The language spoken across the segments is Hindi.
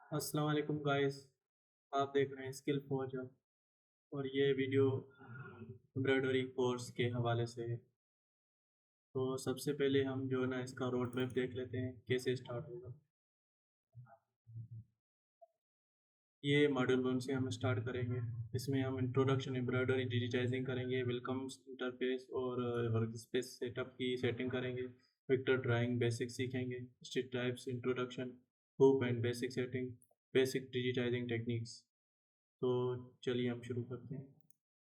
अस्सलाम वालेकुम गाइस। आप देख रहे हैं स्किल फॉर जॉब और ये वीडियो एम्ब्रॉयडरी कोर्स के हवाले से है। तो सबसे पहले हम जो है ना इसका रोड मैप देख लेते हैं कैसे स्टार्ट होगा। ये मॉड्यूल 1 से हम स्टार्ट करेंगे। इसमें हम इंट्रोडक्शन एम्ब्रॉयडरी डिजिटाइजिंग करेंगे, वेलकम इंटरफेस और वर्क स्पेस सेटअप की सेटिंग करेंगे। वेक्टर ड्राइंग बेसिक सीखेंगे, stitch types introduction, hook and basic setting, basic digitising techniques. तो चलिए हम शुरू करते हैं।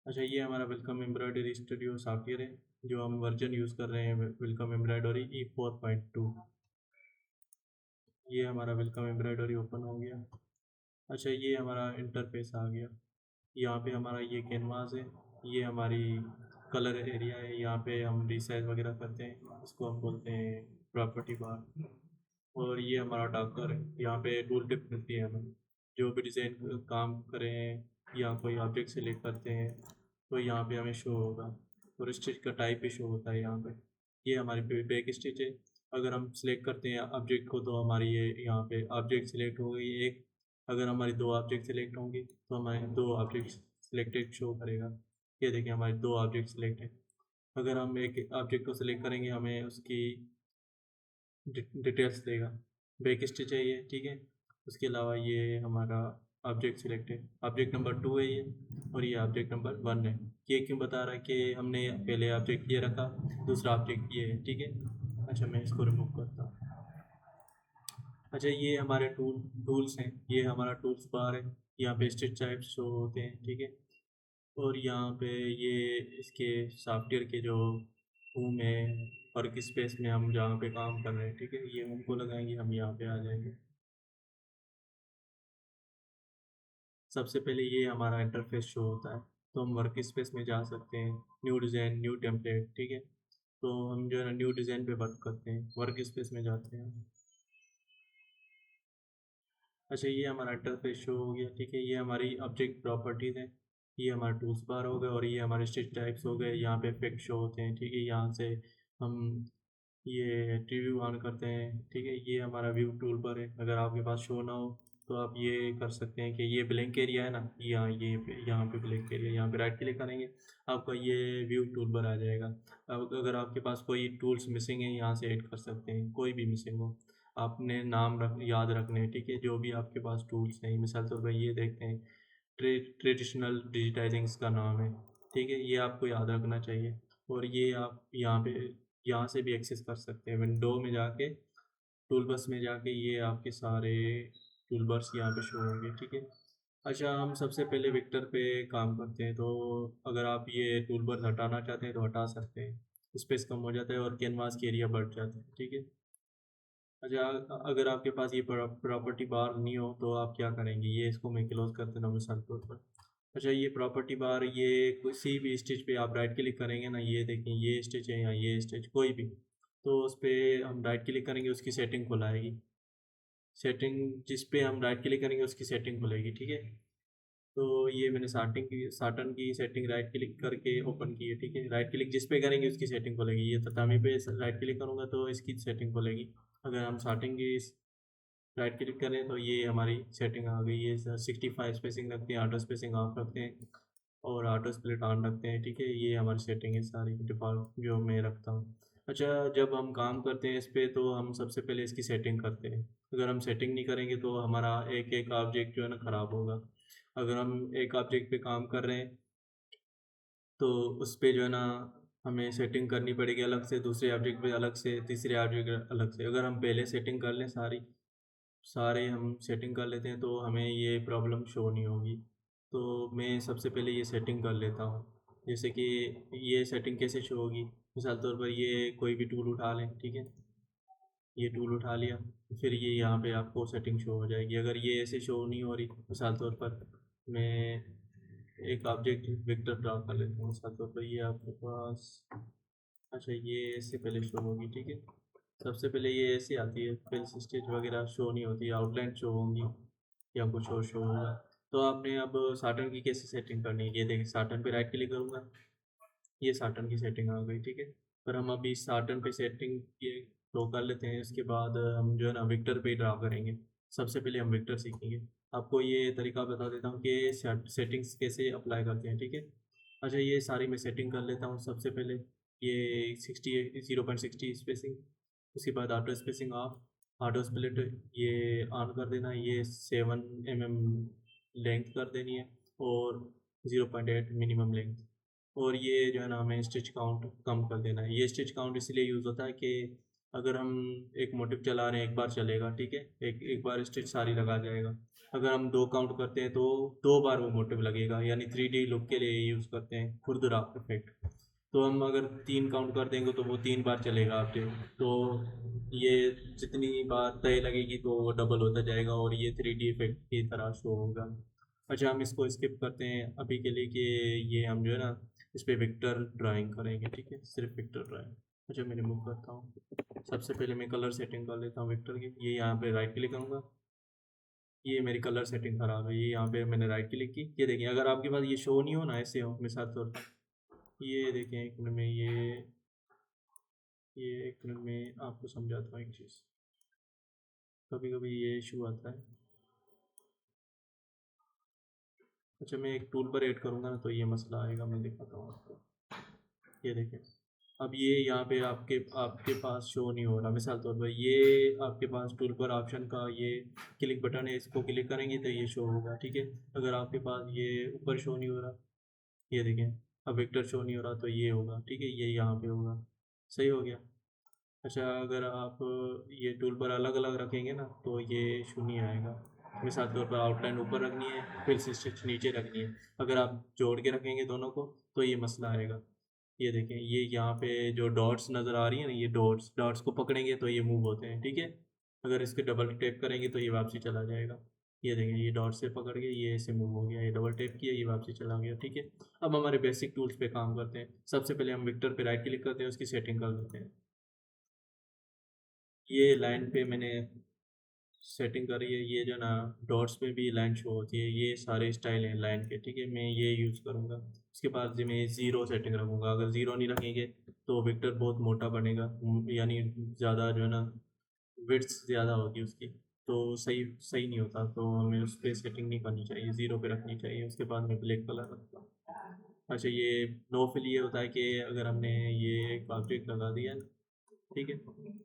अच्छा, ये हमारा वेलकम एम्ब्रॉयडरी स्टूडियो सॉफ्टवेयर है जो हम वर्जन यूज़ कर रहे हैं वेलकम एम्ब्रॉयडरी E4.2। ये हमारा वेलकम एम्ब्रॉयडरी ओपन हो गया। अच्छा, ये हमारा इंटरफेस आ गया। यहाँ पे हमारा ये कैनवास है, ये हमारी कलर एरिया है, यहाँ पे हम रिसाइज वगैरह करते हैं, इसको हम बोलते हैं प्रॉपर्टी बार। और ये हमारा डाकर है, यहाँ पे टूल टिप मिलती है हमें। जो भी डिज़ाइन काम करें हैं या कोई ऑब्जेक्ट सेलेक्ट करते हैं तो यहाँ पे हमें शो होगा। और स्टिच का टाइप भी शो होता है यहाँ पे। ये हमारी बैक स्टिच है। अगर हम सिलेक्ट करते हैं ऑब्जेक्ट को तो हमारी ये यहाँ पे ऑब्जेक्ट सिलेक्ट हो गई एक। अगर हमारी दो ऑब्जेक्ट सिलेक्ट होंगी तो हमारे दो ऑब्जेक्ट सिलेक्टेड शो करेगा। ये देखिए हमारे दो ऑब्जेक्ट सिलेक्ट है। अगर हम एक ऑब्जेक्ट को सिलेक्ट करेंगे हमें उसकी डिटेल्स देगा। बैक स्टिच है ये, ठीक है। उसके अलावा ये हमारा ऑब्जेक्ट सिलेक्ट है, ऑब्जेक्ट नंबर 2 है ये। और ये ऑब्जेक्ट नंबर 1 है। ये क्यों बता रहा है कि हमने पहले ऑब्जेक्ट ये रखा, दूसरा ऑब्जेक्ट ये है, ठीक है। अच्छा, मैं इसको रिमूव करता हूँ। अच्छा, ये हमारे टूल्स हैं, ये हमारा टूल्स बार है। यहाँ पे स्टिच टाइप्स शो होते हैं, ठीक है। और यहाँ पे ये इसके सॉफ्टवेयर के जो होम है, वर्क स्पेस में हम जहाँ पे काम कर रहे हैं, ठीक है, ये होम को लगाएंगे, हम यहाँ पे आ जाएंगे। सबसे पहले ये हमारा इंटरफेस शो होता है। तो हम वर्क स्पेस में जा सकते हैं, न्यू डिज़ाइन न्यू टेम्पलेट, ठीक है। तो हम जो है ना न्यू डिज़ाइन पे वर्क करते हैं, वर्क स्पेस में जाते हैं। अच्छा, ये हमारा इंटरफेस शो हो गया, ठीक है। ये हमारी ऑब्जेक्ट प्रॉपर्टीज़ हैं। ये हमारा टूल्स बार हो गया और ये हमारे स्टिच टाइप्स हो गए। यहाँ पे इफेक्ट शो होते हैं, ठीक है। यहाँ से हम ये रिव्यू ऑन करते हैं, ठीक है। ये हमारा व्यू टूल बार है। अगर आपके पास शो ना हो तो आप ये कर सकते हैं कि ये ब्लैंक एरिया है ना, यहाँ पे ब्लैंक एरिया, यहाँ पे राइट क्लिक करेंगे, आपका ये व्यू टूल बार आ जाएगा। अब अगर आपके पास कोई टूल्स मिसिंग है यहाँ से ऐड कर सकते हैं, कोई भी मिसिंग हो। आपने नाम याद रखने हैं, ठीक है, जो भी आपके पास टूल्स हैं। मिसाल तौर पर ये देखते हैं, ट्रेडिशनल डिजिटाइजिंग इसका नाम है, ठीक है, ये आपको याद रखना चाहिए। और ये आप यहाँ से भी एक्सेस कर सकते हैं, विंडो में जाके टूलबर्स में जाके ये आपके सारे टूलबर्स यहाँ पे शो होंगे, ठीक है। अच्छा, हम सबसे पहले विक्टर पे काम करते हैं। तो अगर आप ये टूलबर्स हटाना चाहते हैं तो हटा सकते हैं, स्पेस कम हो जाता है और कैनवास की एरिया बढ़ जाता है, ठीक है। अच्छा, अगर आपके पास ये प्रॉपर्टी बार नहीं हो तो आप क्या करेंगे, ये इसको मैं क्लोज कर देना मिसाल तौर पर। अच्छा, ये प्रॉपर्टी बार ये किसी भी स्टिच पे आप राइट क्लिक करेंगे ना, ये देखें ये स्टिच है या ये स्टिच कोई भी, तो उस पर हम राइट क्लिक करेंगे, उसकी सेटिंग खुलाएगी। सेटिंग जिस पे हम राइट क्लिक करेंगे उसकी सेटिंग खुलेगी, ठीक है। तो ये मैंने साटन की सेटिंग राइट क्लिक करके ओपन की है, ठीक है। राइट क्लिक जिस पे करेंगे उसकी सेटिंग खुलेगी। ये ततामी पे राइट क्लिक करूँगा तो इसकी सेटिंग खुलेगी। अगर हम साटन की राइट क्लिक करें तो ये हमारी सेटिंग आ गई है। 65 स्पेसिंग रखते हैं, ऑटो स्पेसिंग ऑफ रखते हैं और ऑटो स्प्लिट ऑन रखते हैं, ठीक है। ये हमारी सेटिंग है सारी डिफ़ॉल्ट जो मैं रखता हूँ। अच्छा, जब हम काम करते हैं इस पे तो हम सबसे पहले इसकी सेटिंग करते हैं। अगर हम सेटिंग नहीं करेंगे तो हमारा एक एक ऑब्जेक्ट जो है ना ख़राब होगा। अगर हम एक ऑब्जेक्ट पे काम कर रहे हैं तो उस पे जो है ना हमें सेटिंग करनी पड़ेगी अलग से, दूसरे ऑब्जेक्ट पे अलग से, तीसरे ऑब्जेक्ट अलग से। अगर हम पहले सेटिंग कर लें सारे हम सेटिंग कर लेते हैं तो हमें ये प्रॉब्लम शो नहीं होगी। तो मैं सबसे पहले ये सेटिंग कर लेता हूँ। जैसे कि ये सेटिंग कैसे शो होगी, मिसाल तौर पर ये कोई भी टूल उठा लें, ठीक है। ये टूल उठा लिया, फिर ये यहाँ पे आपको सेटिंग शो हो जाएगी। अगर ये ऐसे शो नहीं हो रही, मिसाल तौर पर मैं एक ऑब्जेक्ट वेक्टर ड्रा कर लेता हूँ, मिसाल तौर पर ये आपके पास। अच्छा, ये ऐसे पहले शो होगी, ठीक है। सबसे पहले ये ऐसी आती है, फिल स्टिच वगैरह शो नहीं होती, आउटलाइन शो होंगी या कुछ और शो होगा। तो आपने अब साटन की कैसे सेटिंग करनी है, ये देखिए साटन पे राइट क्लिक करूँगा, ये साटन की सेटिंग आ गई, ठीक है। पर हम अभी साटन पे सेटिंग ये शो कर लेते हैं, इसके बाद हम जो है ना विक्टर पे ड्रा करेंगे। सबसे पहले हम वेक्टर सीखेंगे। आपको ये तरीका बता देता हूँ कि सेटिंग्स कैसे अप्लाई करते हैं, ठीक है। अच्छा, ये सारी मैं सेटिंग कर लेता हूँ। सबसे पहले ये 0.60 स्पेसिंग, उसके बाद auto spacing of, auto split ये ऑन कर देना, ये 7 mm लेंथ कर देनी है, और 0.8 मिनिमम लेंथ। और ये जो है ना, हमें स्टिच काउंट कम कर देना है। ये स्टिच काउंट इसलिए यूज़ होता है कि अगर हम एक मोटिव चला रहे हैं, एक बार चलेगा, ठीक है, एक एक बार स्टिच सारी लगा जाएगा। अगर हम 2 काउंट करते हैं तो 2 बार वो मोटिव लगेगा, यानी 3D लुक के लिए यूज़ करते हैं, खुरदुरा इफेक्ट। तो हम अगर 3 काउंट कर देंगे तो वो 3 बार चलेगा आपके। तो ये जितनी बार तय लगेगी तो वो डबल होता जाएगा, और ये 3D इफेक्ट की तरह शो होगा। अच्छा, हम इसको स्किप करते हैं अभी के लिए कि ये हम जो है ना, इस पर वेक्टर ड्राइंग करेंगे, ठीक है, सिर्फ वेक्टर ड्राइंग। अच्छा, मैं रिमूव करता हूँ। सबसे पहले मैं कलर सेटिंग कर लेता हूँ वेक्टर की। ये यहाँ पे राइट क्लिक करूँगा, ये मेरी कलर सेटिंग खराब है। ये यहाँ पे मैंने राइट क्लिक की, ये देखिए, अगर आपके पास ये शो नहीं हो ना, ऐसे हो मिसाल तौर पर, ये देखें एक मिनट में, ये एक मिनट में आपको समझाता हूँ एक चीज़। कभी कभी ये इशू आता है। अच्छा, मैं एक टूल पर ऐड करूँगा ना तो ये मसला आएगा, मैं दिखाता हूँ आपको। ये देखें, अब ये यहाँ पे आपके आपके पास शो नहीं हो रहा। मिसाल तौर पर ये आपके पास टूल पर ऑप्शन का ये क्लिक बटन है, इसको क्लिक करेंगे तो ये शो होगा, ठीक है। अगर आपके पास ये ऊपर शो नहीं हो रहा, ये देखें, अब वेक्टर शो नहीं हो रहा तो ये होगा, ठीक है, ये यहाँ पे होगा। सही हो गया। अच्छा, अगर आप ये टूल पर अलग अलग रखेंगे ना तो ये इशू नहीं आएगा। मिसाल तौर पर आउटलाइन ऊपर रखनी है, फिर से स्टिच नीचे रखनी है। अगर आप जोड़ के रखेंगे दोनों को तो ये मसला आएगा। ये देखें, ये यहाँ पे जो डॉट्स नज़र आ रही है ना, ये डॉट्स डॉट्स को पकड़ेंगे तो ये मूव होते हैं, ठीक है। अगर इसके डबल टैप करेंगे तो ये वापसी चला जाएगा। ये देखें, ये डॉट से पकड़ के ये ऐसे मूव हो गया, ये डबल टैप किया, ये वापसी चला गया, ठीक है। अब हमारे बेसिक टूल्स पे काम करते हैं। सबसे पहले हम विक्टर पे राइट क्लिक करते हैं, उसकी सेटिंग कर लेते हैं। ये लाइन पे मैंने सेटिंग करी है, ये जो ना डॉट्स में भी लाइन शो होती है, ये सारे स्टाइल हैं लाइन के, ठीक है, मैं ये यूज़ करूँगा। उसके बाद जो मैं ज़ीरो सेटिंग रखूँगा। अगर ज़ीरो नहीं रखेंगे तो विक्टर बहुत मोटा बनेगा, यानी ज़्यादा जो है ना, विड्थ ज़्यादा होगी उसकी, तो सही सही नहीं होता। तो हमें उस पर सेटिंग नहीं करनी चाहिए, ज़ीरो पे रखनी चाहिए। उसके बाद मैं ब्लैक कलर रखता हूँ। अच्छा, ये नो फिल ये होता है कि अगर हमने ये एक ऑब्जेक्ट लगा दिया है, ठीक है,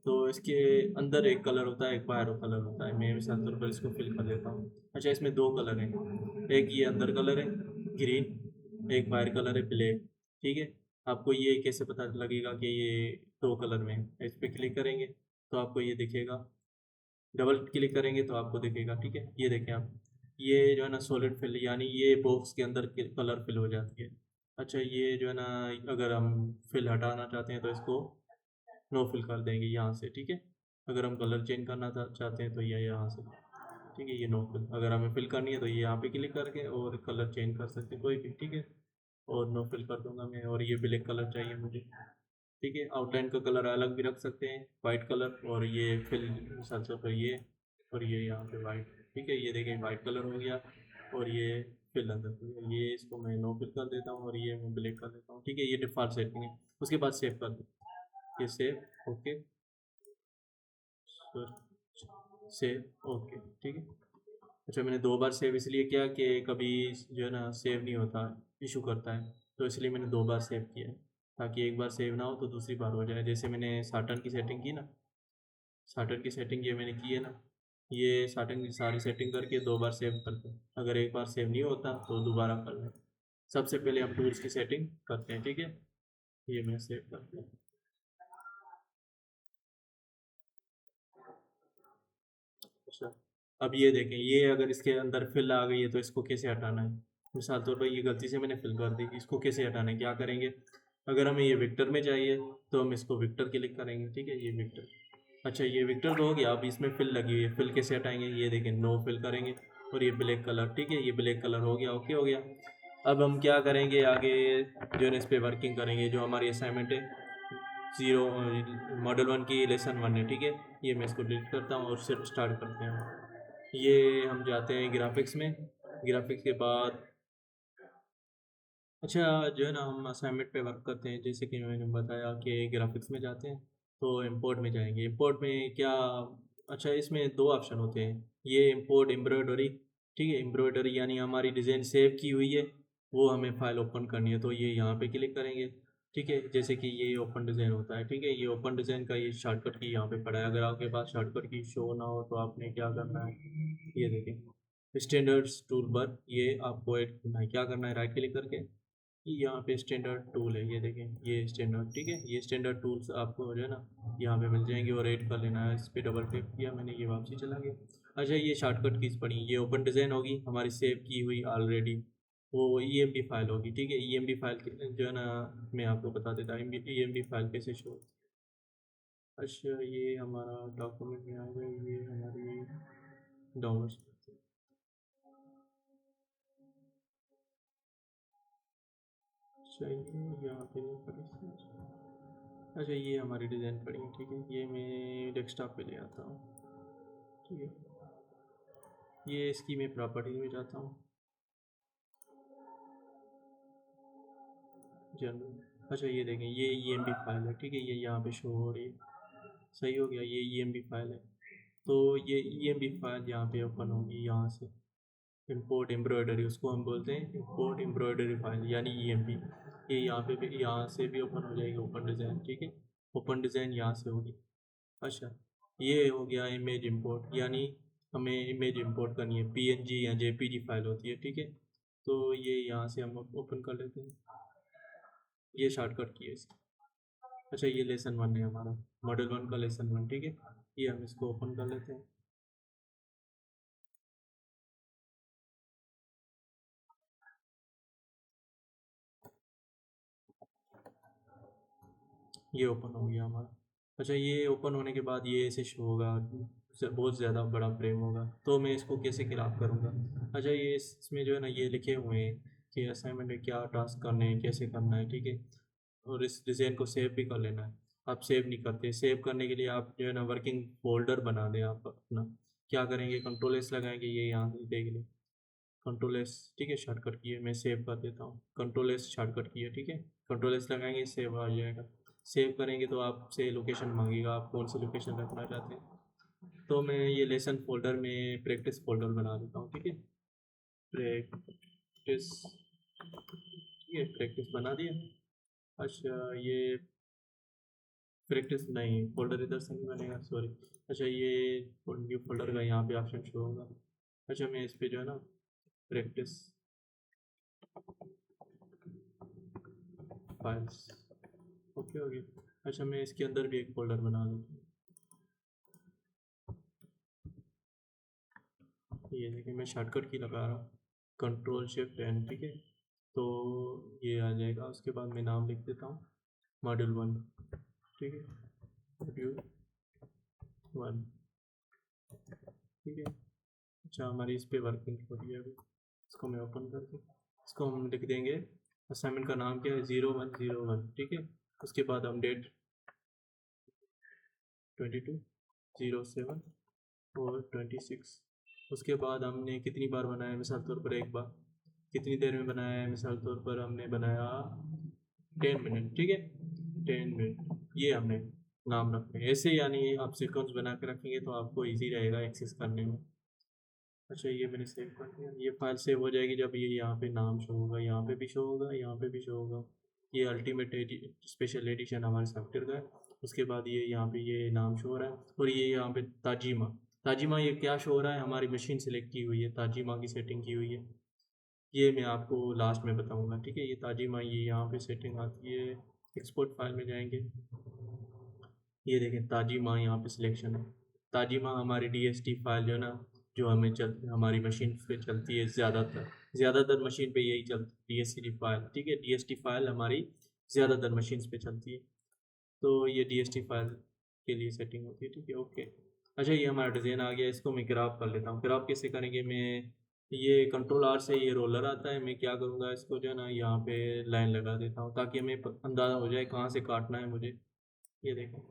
तो इसके अंदर एक कलर होता है, एक बाहर कलर होता है। मैं मिसाल तौर पर इसको फिल कर देता हूँ। अच्छा, इसमें 2 कलर हैं, एक ये अंदर कलर है ग्रीन, एक बाहर कलर है ब्लैक, ठीक है। आपको ये कैसे पता लगेगा कि ये 2 कलर में है? इस पर क्लिक करेंगे तो आपको ये दिखेगा, डबल क्लिक करेंगे तो आपको दिखेगा, ठीक है। ये देखें आप, ये जो है ना सॉलिड फिल, यानी ये बॉक्स के अंदर कलर फिल हो जाती है। अच्छा, ये जो है ना, अगर हम फिल हटाना चाहते हैं तो इसको नो फिल कर देंगे यहाँ से, ठीक है। अगर हम कलर चेंज करना चाहते हैं तो ये यहाँ से, ठीक है, ये नो फिल। अगर हमें फिल करनी है तो ये यहाँ पे क्लिक करके और कलर चेंज कर सकते हैं कोई भी, ठीक है। और नो फिल कर दूंगा मैं, और ये ब्लैक कलर चाहिए मुझे, ठीक है। आउटलाइन का कलर अलग भी रख सकते हैं, वाइट कलर, और ये फिल मिसाल से पर ये, और ये यहाँ पे वाइट, ठीक है। ये देखें, वाइट कलर हो गया, और ये फिल अंदर हो गया। ये इसको मैं नो फिल कर देता हूँ और ये मैं ब्लैक कर देता हूँ, ठीक है। ये डिफ़ॉल्ट सेटिंग है। उसके बाद सेव कर दो, ये सेव ओके, सेव ओके, ठीक है। अच्छा, मैंने 2 बार सेव इसलिए किया कि कभी जो है ना सेव नहीं होता, इशू करता है, तो इसलिए मैंने 2 बार सेव किया है, ताकि एक बार सेव ना हो तो दूसरी बार हो जाए। जैसे मैंने साटन की सेटिंग की ना, साटन की सेटिंग ये मैंने की है ना, ये साटन की सारी सेटिंग करके 2 बार सेव करते हैं। अगर एक बार सेव नहीं होता तो दोबारा कर लें। सबसे पहले हम टूल्स की सेटिंग करते हैं, ठीक है। ये मैं सेव करते हैं। अच्छा, अब ये देखें, ये अगर इसके अंदर फिल आ गई है तो इसको कैसे हटाना है। मिसाल तौर पर ये गलती से मैंने फिल कर दी, इसको कैसे हटाना है, क्या करेंगे। अगर हमें ये विक्टर में चाहिए तो हम इसको विक्टर क्लिक करेंगे, ठीक है, ये विक्टर। अच्छा, ये विक्टर तो हो गया, अब इसमें फिल लगी हुई है, फिल कैसे हटाएंगे, ये देखें, नो फिल करेंगे, और ये ब्लैक कलर, ठीक है, ये ब्लैक कलर हो गया, ओके हो गया। अब हम क्या करेंगे आगे, जो है इस पर वर्किंग करेंगे। जो हमारी असाइनमेंट है, ज़ीरो मॉडल 1 की लेसन 1 है, ठीक है। ये मैं इसको डिलीट करता हूँ और सिर्फ स्टार्ट करते हैं। ये हम जाते हैं ग्राफिक्स में, ग्राफिक्स के बाद अच्छा, जो है ना, हम असाइनमेंट पे वर्क करते हैं। जैसे कि मैंने बताया कि ग्राफिक्स में जाते हैं तो इंपोर्ट में जाएंगे। इंपोर्ट में क्या अच्छा, इसमें दो ऑप्शन होते हैं, ये इंपोर्ट एम्ब्रॉयडरी, ठीक है, एम्ब्रॉयडरी यानी हमारी डिज़ाइन सेव की हुई है, वो हमें फाइल ओपन करनी है, तो ये यहाँ पे क्लिक करेंगे। ठीक है, जैसे कि ये ओपन डिज़ाइन होता है, ठीक है, ये ओपन डिज़ाइन का ये शॉर्टकट की यहाँ पे पड़ा है। अगर आपके पास शॉर्टकट की शो ना हो तो आपने क्या करना है, ये देखें स्टैंडर्ड्स टूल बार, ये आपको ऐड करना है। क्या करना है, राइट क्लिक करके यहाँ पे स्टैंडर्ड टूल है, ये देखें ये स्टैंडर्ड, ठीक है, ये स्टैंडर्ड टूल्स आपको जो है ना यहाँ पे मिल जाएंगे और ऐड कर लेना है। इस पर डबल क्लिक किया मैंने, ये वापसी चला गया। अच्छा, ये शॉर्टकट कीज पड़ी, ये ओपन डिज़ाइन होगी हमारी सेव की हुई ऑलरेडी, वो EMD फाइल होगी, ठीक है। EMD फाइल जो है ना, मैं आपको बता देता हूँ EMD फाइल कैसे शो। अच्छा, ये हमारा डॉक्यूमेंट में आ गया, ये हमारी डाउनलोड। चाहिए यहाँ पे नहीं पड़ी। अच्छा, ये हमारी डिज़ाइन पड़ी है, ठीक है, ये मैं डेस्कटॉप पे ले आता हूँ, ठीक है। ये इसकी मैं प्रॉपर्टी में जाता हूँ, जनरल। अच्छा, ये देखें ये EMB फाइल है, ठीक है, ये यहाँ पे शो हो रही है, सही हो गया, ये EMB फाइल है। तो ये EMB फाइल यहाँ पे ओपन होगी, यहाँ से इंपोर्ट एम्ब्रॉयडरी, उसको हम बोलते हैं इंपोर्ट एम्ब्रॉयडरी फाइल यानी EMB। ये यहाँ पे भी, यहाँ से भी ओपन हो जाएगी ओपन डिज़ाइन, ठीक है, ओपन डिज़ाइन यहाँ से होगी। अच्छा, ये हो गया इमेज इंपोर्ट, यानी हमें इमेज इंपोर्ट करनी है, PNG या JPG फाइल होती है, ठीक है। तो ये यहाँ से हम ओपन कर लेते हैं, ये शॉर्टकट की है इसकी। अच्छा, ये लेसन 1 है हमारा, मॉडल 1 का लेसन 1, ठीक है, ये हम इसको ओपन कर लेते हैं। ये ओपन हो गया हमारा। अच्छा, ये ओपन होने के बाद ये ऐसे शो होगा, बहुत ज़्यादा बड़ा फ्रेम होगा, तो मैं इसको कैसे क्रॉप करूँगा। अच्छा, ये इसमें जो है ना ये लिखे हुए हैं कि असाइनमेंट में क्या टास्क करने हैं, कैसे करना है, ठीक है, और इस डिज़ाइन को सेव भी कर लेना है। आप सेव नहीं करते, सेव करने के लिए आप जो है ना वर्किंग फोल्डर बना दें आप अपना। क्या करेंगे, कंट्रोल S लगाएंगे, ये यहाँ से देख लें, कंट्रोल S, ठीक है, शॉर्टकट की है, मैं सेव कर देता हूँ, कंट्रोल S शॉर्टकट की है, ठीक है, कंट्रोल S लगाएंगे, सेव आ जाएगा। सेव करेंगे तो आपसे लोकेशन मांगेगा, आप कौन सी लोकेशन रखना चाहते हैं। तो मैं ये लेसन फोल्डर में प्रैक्टिस फोल्डर बना देता हूँ, ठीक है, प्रैक्टिस, ठीक है, प्रैक्टिस बना दिया। अच्छा, ये प्रैक्टिस नहीं, फोल्डर इधर से नहीं बनेगा, सॉरी। अच्छा, ये न्यू फोल्डर का यहाँ पे ऑप्शन शो होगा। अच्छा, मैं इस पे जो है ना प्रैक्टिस फाइल्स, ओके हो गया। अच्छा, मैं इसके अंदर भी एक फोल्डर बना दूँ, ये देखिए मैं शॉर्टकट की लगा रहा हूँ, Ctrl+Shift+N, ठीक है। तो ये आ जाएगा, उसके बाद मैं नाम लिख देता हूँ मॉड्यूल 1, ठीक है, मॉड्यूल 1, ठीक है। अच्छा, हमारी इस पे वर्किंग हो रही है अभी, इसको मैं ओपन करके, इसको हम लिख देंगे, असाइनमेंट का नाम क्या है, 0101, ठीक है। उसके बाद हम डेट 22/07 और 26, उसके बाद हमने कितनी बार बनाया, मिसाल तौर पर एक बार, कितनी देर में बनाया है, मिसाल तौर पर हमने बनाया 10 मिनट, ठीक है, 10 मिनट, ये हमने नाम रखते हैं ऐसे, यानी आप सीक्वेंस बना के रखेंगे तो आपको इजी रहेगा एक्सेस करने में। अच्छा, ये मैंने सेव कर दिया, ये फाइल सेव हो जाएगी जब ये यहाँ पे नाम शो होगा, यहाँ पे भी शो होगा, यहाँ पे भी शो होगा। ये अल्टीमेट स्पेशल एडिशन हमारे सॉफ्टवेयर का है। उसके बाद ये यहाँ पे ये नाम शो हो रहा है, और ये यहाँ पे ताजिमा, ताजिमा ये क्या शो हो रहा है, हमारी मशीन सेलेक्ट की हुई है, ताजिमा की सेटिंग की हुई है, ये मैं आपको लास्ट में बताऊँगा, ठीक है। ये ताजिमा, ये यहाँ पे सेटिंग आती है, एक्सपोर्ट फाइल में जाएंगे, ये देखें ताजिमा यहाँ पे सिलेक्शन है। ताजिमा हमारी DST फाइल जो है ना, जो हमें हमारी मशीन पे चलती है, ज़्यादातर मशीन पे यही चलती है, DST फाइल, ठीक है, DST फाइल हमारी ज़्यादातर मशीन पे चलती है। तो ये DST फाइल के लिए सेटिंग होती है, ठीक है, ओके। अच्छा, ये हमारा डिज़ाइन आ गया, इसको मैं ग्राफ कर लेता हूँ। ग्राफ कैसे करेंगे, मैं ये Ctrl+R से ये रोलर आता है, मैं क्या करूँगा, इसको जो है ना यहाँ पे लाइन लगा देता हूँ ताकि हमें अंदाज़ा हो जाए कहाँ से काटना है मुझे। ये देखो,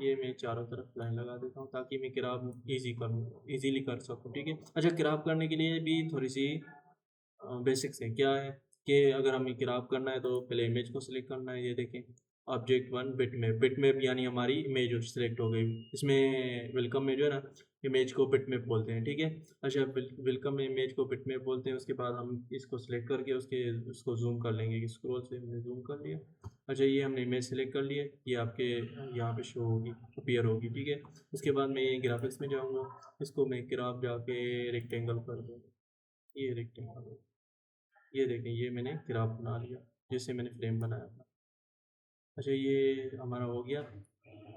ये मैं चारों तरफ लाइन लगा देता हूँ ताकि मैं किराब इजीली कर सकूँ, ठीक है। अच्छा, किराब करने के लिए भी थोड़ी सी बेसिक्स है, क्या है कि अगर हमें किराब करना है तो पहले इमेज को सिलेक्ट करना है, ये देखें, ऑब्जेक्ट वन बिटमैप यानी हमारी इमेज सिलेक्ट हो गई। इसमें वेलकम में जो है ना इमेज को बिटमैप बोलते हैं, ठीक है। अच्छा, वेलकम में इमेज को बिटमैप बोलते हैं। उसके बाद हम इसको सिलेक्ट करके उसको जूम कर लेंगे। स्क्रॉल से हमने जूम कर लिया। अच्छा, ये हमने इमेज सेलेक्ट कर लिया, ये आपके यहाँ पे शो होगी, अपीयर होगी, ठीक है। उसके बाद मैं ग्राफिक्स में जाऊँगा, इसको मैं ग्राफ जाके रेक्टेंगल कर दूँगा, ये रेक्टेंगल, ये देखें ये मैंने ग्राफ बना लिया जिससे मैंने फ्रेम बनाया था। अच्छा, ये हमारा हो गया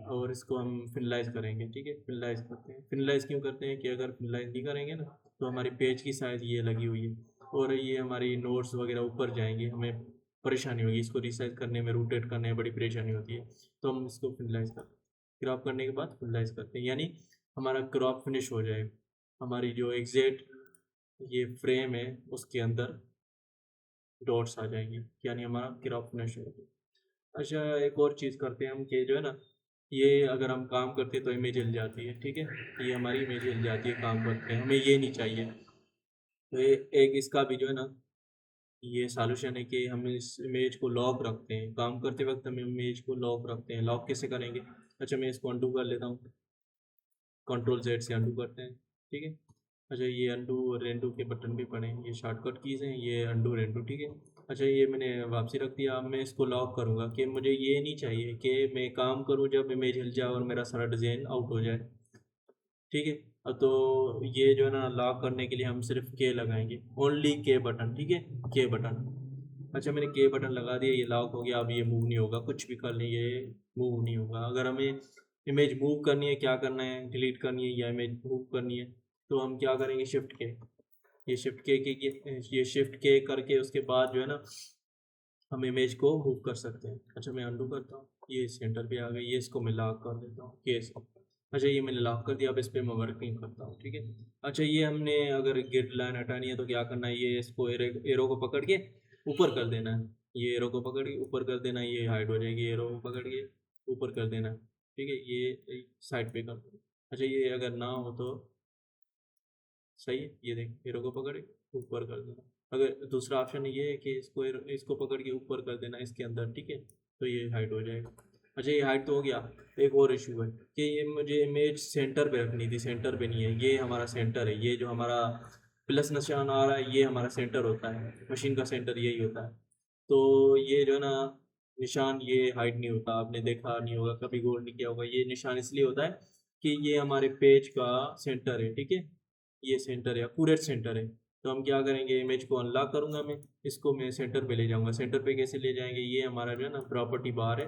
और इसको हम फिनलाइज करेंगे, ठीक है। फिनलाइज करते हैं। फिनलाइज क्यों करते हैं कि अगर फिनलाइज नहीं करेंगे ना तो हमारी पेज की साइज़ ये लगी हुई है और ये हमारी नोट्स वगैरह ऊपर जाएंगे, हमें परेशानी होगी, इसको रिसाइज करने में, रोटेट करने में बड़ी परेशानी होती है। तो हम इसको फिनलाइज करते हैं। क्रॉप करने के बाद फिनलाइज करते हैं, यानी हमारा क्रॉप फिनिश हो जाएगा। हमारी जो एग्जैक्ट ये फ्रेम है उसके अंदर डॉट्स आ जाएंगे, यानी हमारा क्रॉप फिनिश हो जाएगा। अच्छा, एक और चीज़ करते हैं हम कि जो है ना, ये अगर हम काम करते हैं तो इमेज हिल जाती है, ठीक है। ये हमारी इमेज हिल जाती है काम करते हैं, हमें ये नहीं चाहिए। तो ये एक इसका भी जो है ना, ये सॉल्यूशन है कि हम इस इमेज को लॉक रखते हैं, काम करते वक्त हम इमेज को लॉक रखते हैं। लॉक कैसे करेंगे? अच्छा, मैं इसको अंडू कर लेता हूँ, कंट्रोल जेड से अंडू करते हैं, ठीक है। अच्छा, ये अंडू और रेंडू के बटन भी पड़े हैं, ये शॉर्टकट कीज़ हैं, ये अंडू रेंडू, ठीक है। अच्छा, ये मैंने वापसी रख दिया। अब मैं इसको लॉक करूँगा कि मुझे ये नहीं चाहिए कि मैं काम करूँ जब इमेज हिल जाए और मेरा सारा डिज़ाइन आउट हो जाए, ठीक है। तो ये जो है ना लॉक करने के लिए हम सिर्फ के लगाएंगे, ओनली के बटन, ठीक है, के बटन। अच्छा, मैंने के बटन लगा दिया, ये लॉक हो गया। अब ये मूव नहीं होगा, कुछ भी कर लें ये मूव नहीं होगा। अगर हमें इमेज मूव करनी है, क्या करना है, डिलीट करनी है या इमेज मूव करनी है, तो हम क्या करेंगे, शिफ्ट के, ये शिफ्ट के करके उसके बाद जो है ना हम इमेज को मूव कर सकते हैं। अच्छा, मैं अंडू करता हूँ, ये सेंटर पे आ गई, ये इसको मैं लॉक कर देता हूँ केस। अच्छा, ये मैंने लॉक कर दिया। अब इस पर मैं वर्किंग करता हूँ, ठीक है। अच्छा, ये हमने अगर गेट लाइन हटानी है तो क्या करना है, ये इसको एरो को पकड़ के ऊपर कर देना है। ये एरो को पकड़ के ऊपर कर देना है, ये हाइड हो जाएगी। एरो को पकड़ के ऊपर कर देना है, ठीक है, ये साइड पे कर देना। अच्छा, ये अगर ना हो तो सही है, ये देख एरो को पकड़ के ऊपर कर देना। अगर दूसरा ऑप्शन ये है कि इसको पकड़ के ऊपर कर देना इसके अंदर, ठीक है, तो ये हाइड हो जाएगा। अच्छा, ये हाइड तो हो गया। एक और इशू है कि ये मुझे इमेज सेंटर पे रखनी थी, सेंटर पे नहीं है। ये हमारा सेंटर है, ये जो हमारा प्लस निशान आ रहा है ये हमारा सेंटर होता है, मशीन का सेंटर यही होता है। तो ये जो है ना निशान ये हाइड नहीं होता, आपने देखा नहीं होगा, कभी गौर नहीं किया होगा। ये निशान इसलिए होता है कि ये हमारे पेज का सेंटर है, ठीक है, ये सेंटर है, अक्यूरेट सेंटर है। तो हम क्या करेंगे, इमेज को अनलॉक करूंगा मैं, इसको मैं सेंटर पे ले जाऊंगा। सेंटर पे कैसे ले जाएंगे, ये हमारा जो है ना प्रॉपर्टी बार है,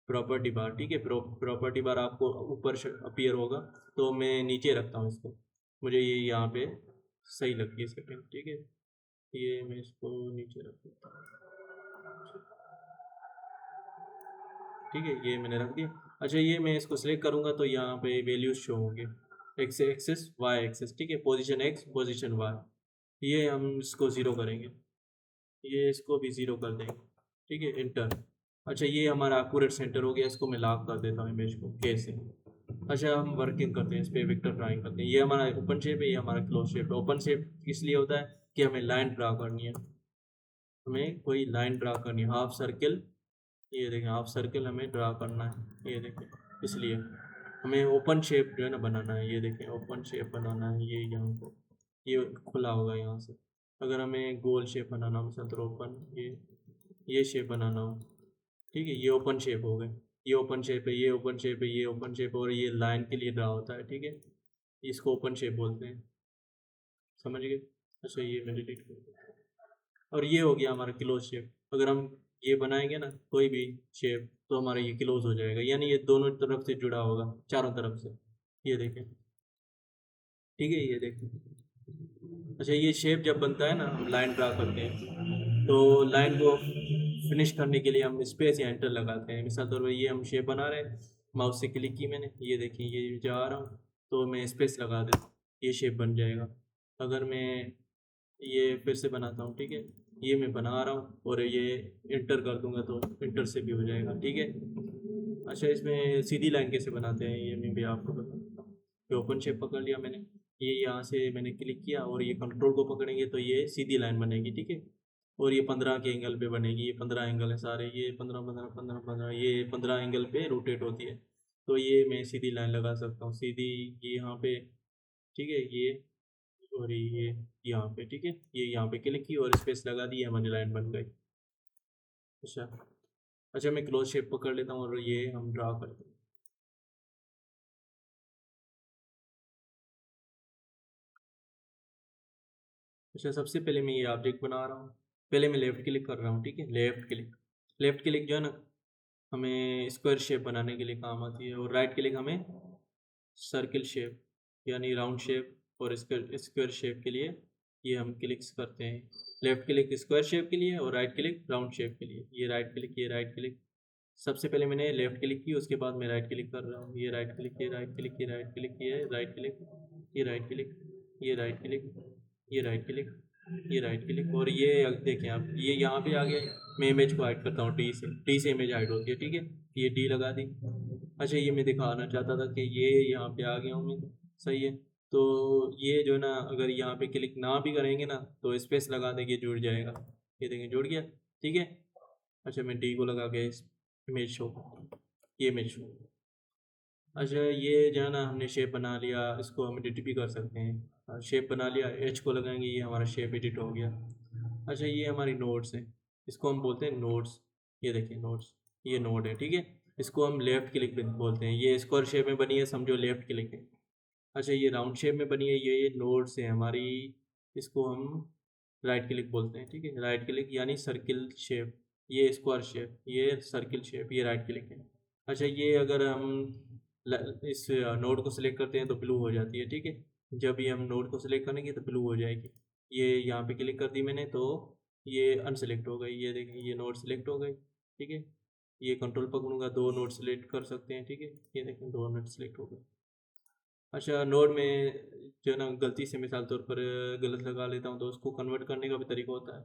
प्रॉपर्टी बार, ठीक है। प्रॉपर्टी बार आपको ऊपर अपीयर होगा, तो मैं नीचे रखता हूँ इसको, मुझे ये यहाँ पे सही लगती है सेटिंग, ठीक है। ये मैं इसको नीचे रख देता हूँ, ठीक है, ये मैंने रख दिया। अच्छा, ये मैं इसको सिलेक्ट करूँगा तो यहाँ पे वैल्यूज शो होंगे, एक्स एक्सेस वाई एक्सेस, ठीक है, पोजीशन एक्स पोजीशन वाई। ये हम इसको ज़ीरो करेंगे, ये इसको भी ज़ीरो कर देंगे, ठीक है, इंटर। अच्छा, ये हमारा एक्यूरेट सेंटर हो गया, इसको मैं लॉक कर देता हूँ इमेज को कैसे। अच्छा, हम वर्किंग करते हैं, इस पर वेक्टर ड्राइंग करते हैं। ये हमारा ओपन शेप है, ये हमारा क्लोज शेप है। ओपन शेप इसलिए होता है कि हमें लाइन ड्रा करनी है, हमें कोई लाइन ड्रा करनी है, हाफ सर्किल। ये देखें, हाफ सर्किल हमें ड्रा करना है, ये देखें, इसलिए हमें ओपन शेप जो है ना बनाना है। ये देखें, ओपन शेप बनाना है, ये यहाँ को ये खुला होगा यहाँ से। अगर हमें गोल शेप बनाना हो, मिसाल तो ओपन ये शेप बनाना हो, ठीक है, ये ओपन शेप हो गए, ये ओपन शेप है, ये ओपन शेप है, ये ओपन शेप, और ये लाइन के लिए ड्रा होता है, ठीक है, इसको ओपन शेप बोलते हैं, समझ गए। अच्छा, ये मैं डिलीट कर दूँ। और ये हो गया हमारा क्लोज शेप। अगर हम ये बनाएंगे ना कोई भी शेप तो हमारा ये क्लोज हो जाएगा, यानी ये दोनों तरफ से जुड़ा होगा, चारों तरफ से। ये देखें, ठीक है, ये देखें। अच्छा, ये शेप जब बनता है ना, हम लाइन ड्रा करते हैं तो लाइन को फिनिश करने के लिए हम स्पेस या एंटर लगाते हैं। मिसाल तौर पर ये हम शेप बना रहे हैं, माउस से क्लिक की मैंने, ये देखिए ये जा रहा हूँ तो मैं स्पेस लगा देता हूँ, ये शेप बन जाएगा। अगर मैं ये फिर से बनाता हूँ, ठीक है, ये मैं बना रहा हूँ और ये इंटर कर दूंगा तो इंटर से भी हो जाएगा, ठीक है। अच्छा, इसमें सीधी लाइन कैसे बनाते हैं ये मैं भी आपको बता देता हूँ। ये ओपन शेप पकड़ लिया मैंने, ये यहाँ से मैंने क्लिक किया और ये कंट्रोल को पकड़ेंगे तो ये सीधी लाइन बनेगी, ठीक है। और ये 15 के एंगल पे बनेगी। ये 15 एंगल है सारे, ये 15 15 15 15, ये 15 एंगल पे रोटेट होती है। तो ये मैं सीधी लाइन लगा सकता हूँ, सीधी ये यहाँ पे, ठीक है, ये और ये यहाँ पे, ठीक है, ये यहाँ पे क्लिक की और स्पेस लगा दी, हमारी लाइन बन गई। अच्छा, अच्छा मैं क्लोज शेप पकड़ लेता हूँ और ये हम ड्रा करते हैं। अच्छा, सबसे पहले मैं ये ऑब्जेक्ट बना रहा हूँ। पहले मैं लेफ़्ट क्लिक कर रहा हूँ, ठीक है, लेफ़्ट क्लिक। लेफ़्ट क्लिक जो है ना, हमें स्क्वायर शेप बनाने के लिए काम आती है, और राइट क्लिक हमें सर्किल शेप यानी राउंड शेप और स्क्वायर स्क्वायर शेप के लिए ये हम क्लिक्स करते हैं। लेफ़्ट क्लिक स्क्वायर शेप के लिए और राइट क्लिक राउंड शेप के लिए। ये राइट क्लिक, ये राइट क्लिक। सबसे पहले मैंने लेफ़्ट क्लिक की, उसके बाद मैं राइट क्लिक कर रहा हूँ। ये राइट क्लिक, ये राइट क्लिक, ये राइट क्लिक, ये राइट क्लिक, ये राइट क्लिक, ये राइट क्लिक, ये राइट क्लिक, ये राइट क्लिक, और ये देखें आप, ये यहाँ पे आ गया। मैं इमेज को हाइड करता हूँ, टी से इमेज हाइड होती है, ठीक है। ये डी लगा दी। अच्छा, ये मैं दिखाना चाहता था कि ये यहाँ पे आ गया हूँ मैं, सही है। तो ये जो है ना, अगर यहाँ पे क्लिक ना भी करेंगे ना तो स्पेस लगा देंगे, जुड़ जाएगा। ये देखें जुड़ गया, ठीक है। अच्छा, मैं डी को लगा के इमेज शो, ये इमेज शो। अच्छा, ये जो है ना, हमने शेप बना लिया, इसको हम एडिट भी कर सकते हैं। शेप बना लिया, एच को लगाएंगे, ये हमारा शेप एडिट हो गया। अच्छा, ये हमारी नोड्स हैं, इसको हम बोलते हैं नोड्स। ये देखिए नोड्स, ये नोड है, ठीक है। इसको हम लेफ़्ट क्लिक बोलते हैं। ये स्क्वायर शेप में बनी है, समझो लेफ़्ट क्लिक है। अच्छा, ये राउंड शेप में बनी है, ये नोड्स है हमारी, इसको हम राइट क्लिक बोलते हैं, ठीक है। राइट क्लिक यानी सर्किल शेप, ये स्क्वायर शेप, ये सर्किल शेप, ये राइट क्लिक है। अच्छा, ये अगर हम इस नोड को सिलेक्ट करते हैं तो ब्लू हो जाती है, ठीक है। जब ये हम नोड को सिलेक्ट करेंगे तो ब्लू हो जाएगी। ये यहाँ पे क्लिक कर दी मैंने तो ये अनसेलेक्ट हो गई। ये देखिए, ये नोड सिलेक्ट हो गई, ठीक है। ये कंट्रोल पकड़ूंगा, दो नोड सेलेक्ट कर सकते हैं, ठीक है। ये देखें, दो नोड सेलेक्ट हो गए। अच्छा, नोड में जो है ना, गलती से मिसाल तौर पर गलत लगा लेता हूँ तो उसको कन्वर्ट करने का भी तरीका होता है।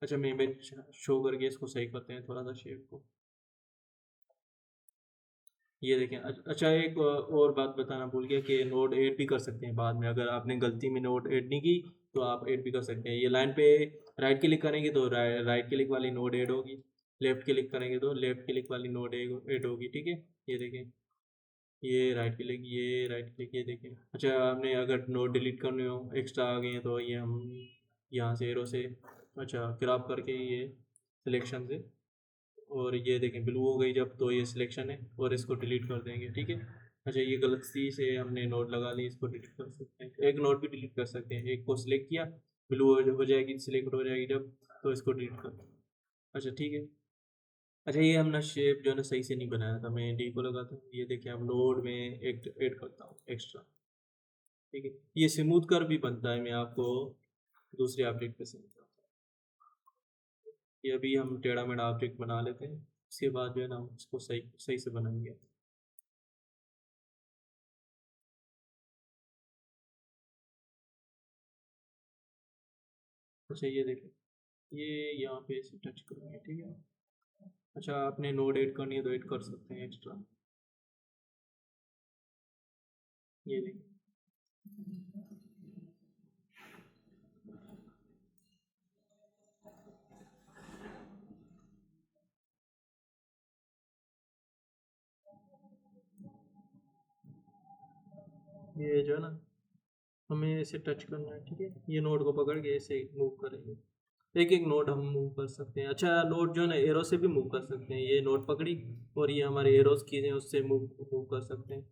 अच्छा, मैं इमेज शो करके इसको सही करते हैं थोड़ा सा शेप को। ये देखें। अच्छा, एक और बात बताना भूल गया कि नोड ऐड भी कर सकते हैं बाद में। अगर आपने गलती में नोड ऐड नहीं की तो आप ऐड भी कर सकते हैं। ये लाइन पे राइट क्लिक करेंगे तो राइट क्लिक वाली नोड ऐड होगी, लेफ़्ट क्लिक करेंगे तो लेफ़्ट क्लिक वाली नोड ऐड होगी, ठीक है। ये देखें, ये राइट क्लिक, ये राइट क्लिक, ये देखें। अच्छा, आपने अगर नोट डिलीट करने हो, एक्स्ट्रा आ गए हैं, तो ये हम यहाँ से एरो से, अच्छा, क्रॉप करके ये सिलेक्शन से, और ये देखें ब्लू हो गई जब, तो ये सिलेक्शन है और इसको डिलीट कर देंगे, ठीक है। अच्छा, ये गलती से हमने नोट लगा ली, इसको डिलीट कर सकते हैं। एक नोट भी डिलीट कर सकते हैं, एक को सिलेक्ट किया, ब्लू हो जाएगी, सिलेक्ट हो जाएगी जब, तो इसको डिलीट कर दें। अच्छा, ठीक है। अच्छा, ये हमने शेप जो है ना सही से नहीं बनाया था, मैं डी को लगाता हूँ। ये देखिए, अब नोड में एक ऐड करता हूँ एक्स्ट्रा, ठीक है। ये स्मूथ कर भी बनता है, मैं आपको दूसरे ऑब्जेक्ट पे समझाता हूँ। ये अभी हम टेढ़ा मेढ़ा ऑब्जेक्ट बना लेते हैं, उसके बाद जो है ना हम इसको सही सही से बनाएंगे। अच्छा, ये देखिए, ये यहाँ पे इसे टच करेंगे, ठीक है। अच्छा, आपने नोड ऐड करनी है तो ऐड कर सकते हैं एक्स्ट्रा। ये देखिए, ये जो है ना, हमें इसे टच करना है, ठीक है। ये नोड को पकड़ के ऐसे मूव करेंगे, एक एक नोड हम मूव कर सकते हैं। अच्छा, नोड जो है ना एरो से भी मूव कर सकते हैं। ये नोड पकड़ी और ये हमारे एरोस की हैं, उससे मूव मूव कर सकते हैं,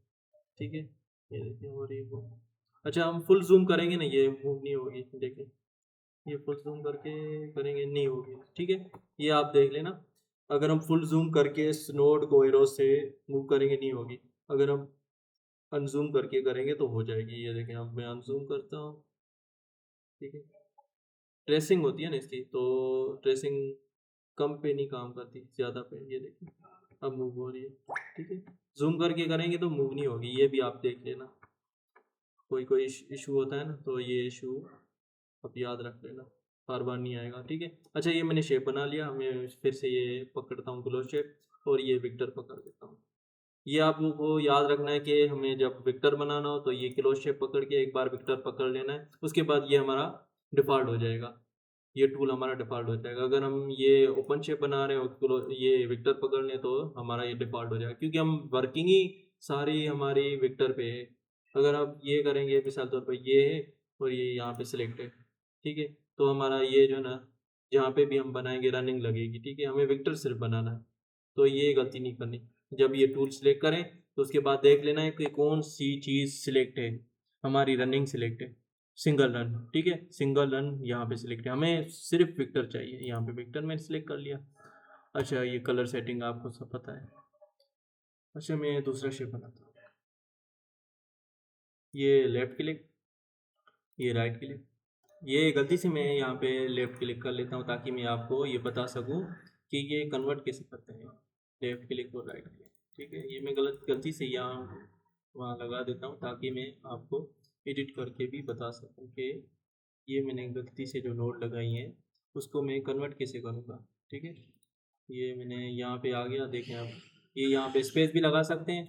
ठीक है। ये देखिए, और ये मूव। अच्छा, हम फुल जूम करेंगे ना, ये मूव नहीं होगी, देखिए। ये फुल जूम करके करेंगे, नहीं होगी, ठीक है। ये आप देख लेना, अगर हम फुल जूम करके इस नोड को एरो से मूव करेंगे नहीं होगी, अगर हम अनजूम करके करेंगे तो हो जाएगी। ये देखें, अब मैं अनजूम करता हूँ, ठीक है। ट्रेसिंग होती है ना इसकी, तो ट्रेसिंग कम पे नहीं काम करती, ज़्यादा पे। ये देखिए, अब मूव हो रही है, ठीक है। जूम करके करेंगे तो मूव नहीं होगी, ये भी आप देख लेना। कोई कोई इशू होता है ना, तो ये इशू आप याद रख लेना, बार बार नहीं आएगा, ठीक है। अच्छा, ये मैंने शेप बना लिया, मैं फिर से ये पकड़ता हूँ ग्लो शेप और ये विक्टर पकड़ देता हूँ। ये आपको याद रखना है कि हमें जब विक्टर बनाना हो तो ये क्लोज शेप पकड़ के एक बार विक्टर पकड़ लेना है, उसके बाद ये हमारा डिफ़ॉल्ट हो जाएगा। ये टूल हमारा डिफ़ॉल्ट हो जाएगा। अगर हम ये ओपन शेप बना रहे हैं और ये वेक्टर पकड़ लें तो हमारा ये डिफ़ॉल्ट हो जाएगा, क्योंकि हम वर्किंग ही सारी हमारी वेक्टर पे है। अगर आप ये करेंगे मिसाल तौर पर ये है और ये यहाँ पे सिलेक्ट है, ठीक है, तो हमारा ये जो है ना, जहाँ पे भी हम बनाएंगे रनिंग लगेगी, ठीक है, हमें वेक्टर सिर्फ बनाना है, तो ये गलती नहीं करनी। जब ये टूल सिलेक्ट करें तो उसके बाद देख लेना है कि कौन सी चीज़ सिलेक्ट है, हमारी रनिंग सिलेक्ट है, सिंगल रन, ठीक है, सिंगल रन यहाँ पे सिलेक्ट है, हमें सिर्फ विक्टर चाहिए, यहाँ पे विक्टर मैंने सिलेक्ट कर लिया। अच्छा, ये कलर सेटिंग आपको सब पता है। अच्छा, मैं दूसरा शेप बनाता हूँ। ये लेफ्ट क्लिक, ये राइट क्लिक, ये गलती से मैं यहाँ पे लेफ्ट क्लिक कर लेता हूँ ताकि मैं आपको ये बता सकूँ कि ये कन्वर्ट कैसे करते हैं, लेफ्ट क्लिक और राइट क्लिक, ठीक है। ये मैं गलती से यहाँ वहाँ लगा देता हूँ ताकि मैं आपको एडिट करके भी बता सकूँ कि ये मैंने गलती से जो नोट लगाई हैं उसको मैं कन्वर्ट कैसे करूँगा, ठीक है। ये मैंने यहाँ पे आ गया, देखें आप, ये यहाँ पे स्पेस भी लगा सकते हैं,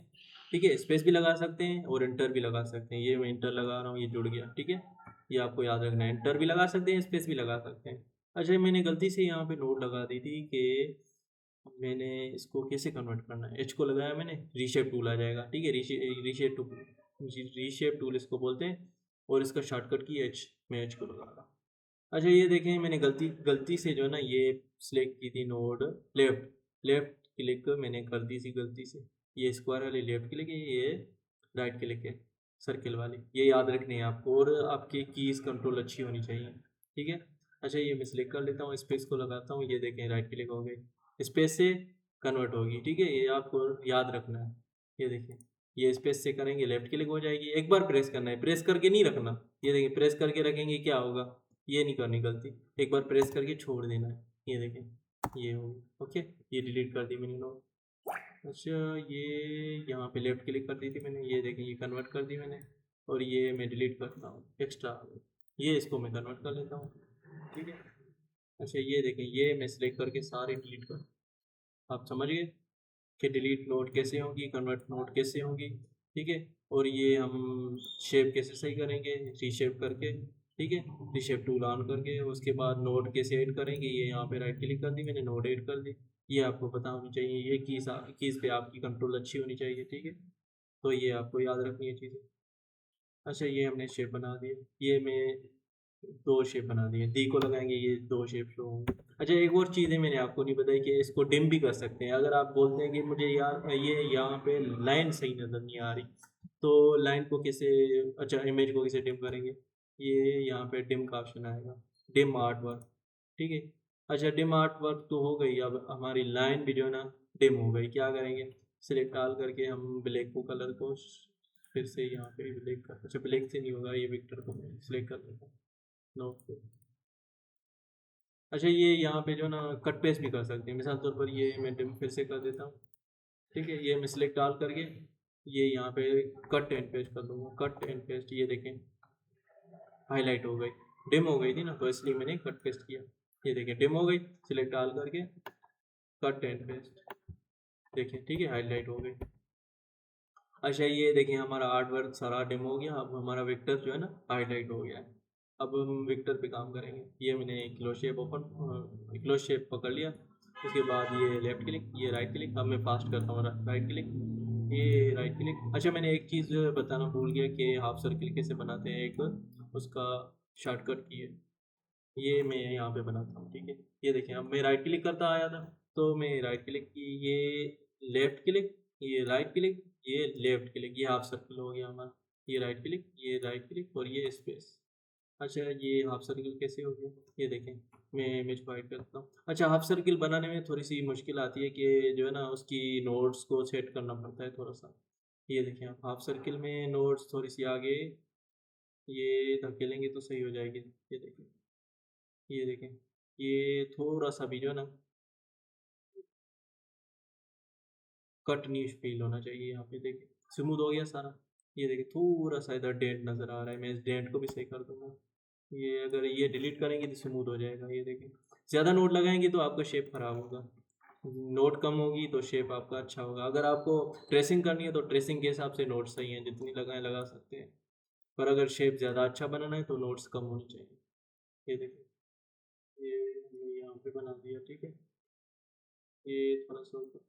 ठीक है, स्पेस भी लगा सकते हैं और इंटर भी लगा सकते हैं। ये मैं इंटर लगा रहा हूँ, ये जुड़ गया, ठीक है। ये आपको याद रखना है, इंटर भी लगा सकते हैं, स्पेस भी लगा सकते हैं। अच्छा, मैंने गलती से यहाँ पे नोट लगा दी थी कि मैंने इसको कैसे कन्वर्ट करना है। एच को लगाया मैंने, रीशेप टूल आ जाएगा, ठीक है, रीशेप टूल इसको बोलते हैं और इसका शॉर्टकट की एच, मैं एच को लगा रहा हूँ। अच्छा, ये देखें मैंने गलती से जो है ना ये सिलेक्ट की थी नोड लेफ्ट, लेफ्ट क्लिक मैंने कर दी थी गलती से। ये स्क्वायर वाली लेफ्ट क्लिक है, ये राइट क्लिक है सर्किल वाली, ये याद रखनी है आपको, और आपकी कीज़ कंट्रोल अच्छी होनी चाहिए, ठीक है। अच्छा, ये मैं सिलेक्ट कर लेता हूँ, स्पेस को लगाता हूँ, ये देखें राइट क्लिक हो गई, स्पेस से कन्वर्ट होगी, ठीक है, ये आपको याद रखना है। ये देखें, ये स्पेस से करेंगे लेफ्ट क्लिक हो जाएगी, एक बार प्रेस करना है, प्रेस करके नहीं रखना। ये देखिए, प्रेस करके रखेंगे क्या होगा, ये नहीं करनी गलती, एक बार प्रेस करके छोड़ देना है। ये देखें, ये होगी, ओके, ये डिलीट कर दी मैंने नोट। अच्छा, ये यहाँ पे लेफ्ट क्लिक कर दी थी मैंने, ये देखें ये कन्वर्ट कर दी मैंने, और ये मैं डिलीट करता हूँ एक्स्ट्रा, ये इसको मैं कन्वर्ट कर लेता हूँ, ठीक है। अच्छा, ये देखें, ये मैं सिलेक्ट करके सारे डिलीट कर, आप समझ गए कि डिलीट नोट कैसे होगी, कन्वर्ट नोट कैसे होगी, ठीक है। और ये हम शेप कैसे सही करेंगे, रीशेप करके, ठीक है, रीशेप टूल ऑन करके, उसके बाद नोट कैसे ऐड करेंगे, ये यहाँ पे राइट क्लिक कर दी मैंने, नोट ऐड कर दी। ये आपको पता होनी चाहिए, ये कीज़ पे आपकी कंट्रोल अच्छी होनी चाहिए, ठीक है, तो ये आपको याद रखनी है चीज़ें। अच्छा, ये हमने शेप बना दिया, ये मैं दो शेप बना दिए, डी को लगाएंगे, ये दो शेप शो होंगे। अच्छा, एक और चीज़ है मैंने आपको नहीं बताई कि इसको डिम भी कर सकते हैं। अगर आप बोलते हैं कि मुझे यार ये यहाँ पे लाइन सही नज़र नहीं आ रही, तो लाइन को कैसे, अच्छा इमेज को कैसे डिम करेंगे, ये यहाँ पे डिम का ऑप्शन आएगा, डिम आर्ट वर्क, ठीक है। अच्छा, डिम आर्ट वर्क तो हो गई, अब हमारी लाइन भी जो है ना डिम हो गई, क्या करेंगे, सिलेक्ट ऑल करके हम ब्लैक को कलर को फिर से यहाँ पे ब्लैक कर, अच्छा ब्लैक से नहीं होगा, ये विक्टर को सिलेक्ट कर लेता हूँ, नो। अच्छा, ये यहाँ पे जो ना कट पेस्ट भी कर सकते हैं, मिसाल तौर पर ये मैं डिम फिर से कर देता हूँ, ठीक है, ये मैं सिलेक्ट डाल करके ये यहाँ पे कट एंड पेस्ट कर दूँगा, कट एंड पेस्ट, ये देखें हाईलाइट हो गई, डिम हो गई थी ना, तो इसलिए मैंने कट पेस्ट किया, ये देखें डिम हो गई, सिलेक्ट डाल करके कट एंड पेस्ट, देखें, ठीक है, हाईलाइट हो गई। अच्छा, ये देखिए हमारा आर्ट वर्क सारा डिम हो गया, अब हमारा विक्टर जो है ना हाईलाइट हो गया है। अब हम विक्टर पे काम करेंगे, ये मैंने क्लोज शेप क्लोज शेप पकड़ लिया, उसके बाद ये लेफ्ट क्लिक, ये राइट क्लिक, अब मैं फास्ट करता हूँ राइट क्लिक, ये राइट क्लिक। अच्छा, मैंने एक चीज़ बताना भूल गया कि हाफ सर्किल कैसे बनाते हैं, एक उसका शॉर्टकट की है, ये मैं यहाँ पे बनाता हूँ, ठीक है। ये देखें, अब मैं राइट क्लिक करता आया था, तो मैं राइट क्लिक की, ये लेफ्ट क्लिक, ये राइट क्लिक, ये लेफ्ट क्लिक, ये हाफ सर्किल हो गया हमारा, ये राइट क्लिक, ये राइट क्लिक और ये स्पेस। अच्छा, ये हाफ सर्किल कैसे हो गया, ये देखें, मैं इमेज को हाइड करता हूँ। अच्छा, हाफ सर्किल बनाने में थोड़ी सी मुश्किल आती है कि जो है ना उसकी नोड्स को सेट करना पड़ता है थोड़ा सा। ये देखें, आप हाफ सर्किल में नोड्स थोड़ी सी आगे ये धकेलेंगे तो सही हो जाएगी, ये देखें, ये देखें, ये थोड़ा सा भी जो है ना कट नहीं फील होना चाहिए, यहाँ पे देखिए स्मूथ हो गया सारा। ये देखिए थोड़ा सा इधर डेंट नज़र आ रहा है, मैं इस डेंट को भी सही कर दूंगा। ये अगर ये डिलीट करेंगे तो स्मूथ हो जाएगा, ये देखिए। ज़्यादा नोट लगाएंगे तो आपका शेप ख़राब होगा, नोट कम होगी तो शेप आपका अच्छा होगा। अगर आपको ट्रेसिंग करनी है तो ट्रेसिंग के हिसाब से नोट सही हैं, जितनी लगाएं लगा सकते हैं, पर अगर शेप ज़्यादा अच्छा बनाना है तो नोट्स कम होनी चाहिए, ये देखिए। ये हमने यहाँ पे बना दिया, ठीक है। ये थोड़ा सा ऊपर।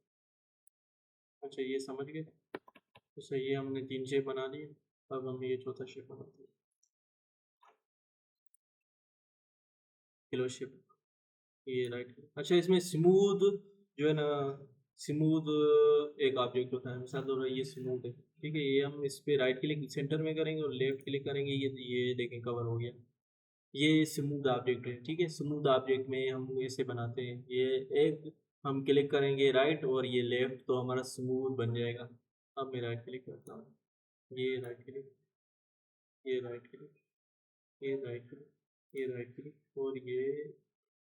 अच्छा ये समझ गए। तो सही है, हमने 3 शेप बना लिए। अब हम ये चौथा शेप बनाते हैं, किलो शेप। ये राइट। अच्छा इसमें स्मूथ जो है ना, स्मूथ एक ऑब्जेक्ट होता है, मिसाल दो ये स्मूथ है, ठीक है। ये हम इस पे राइट क्लिक सेंटर में करेंगे और लेफ्ट क्लिक करेंगे, ये देखें कवर हो गया। ये स्मूथ ऑब्जेक्ट है, ठीक है। स्मूथ ऑब्जेक्ट में हम ऐसे बनाते हैं, ये एक हम क्लिक करेंगे राइट और ये लेफ्ट, तो हमारा स्मूथ बन जाएगा। अब मैं राइट क्लिक करता हूँ, ये राइट क्लिक, ये राइट क्लिक, ये राइट क्लिक, ये राइट क्लिक और ये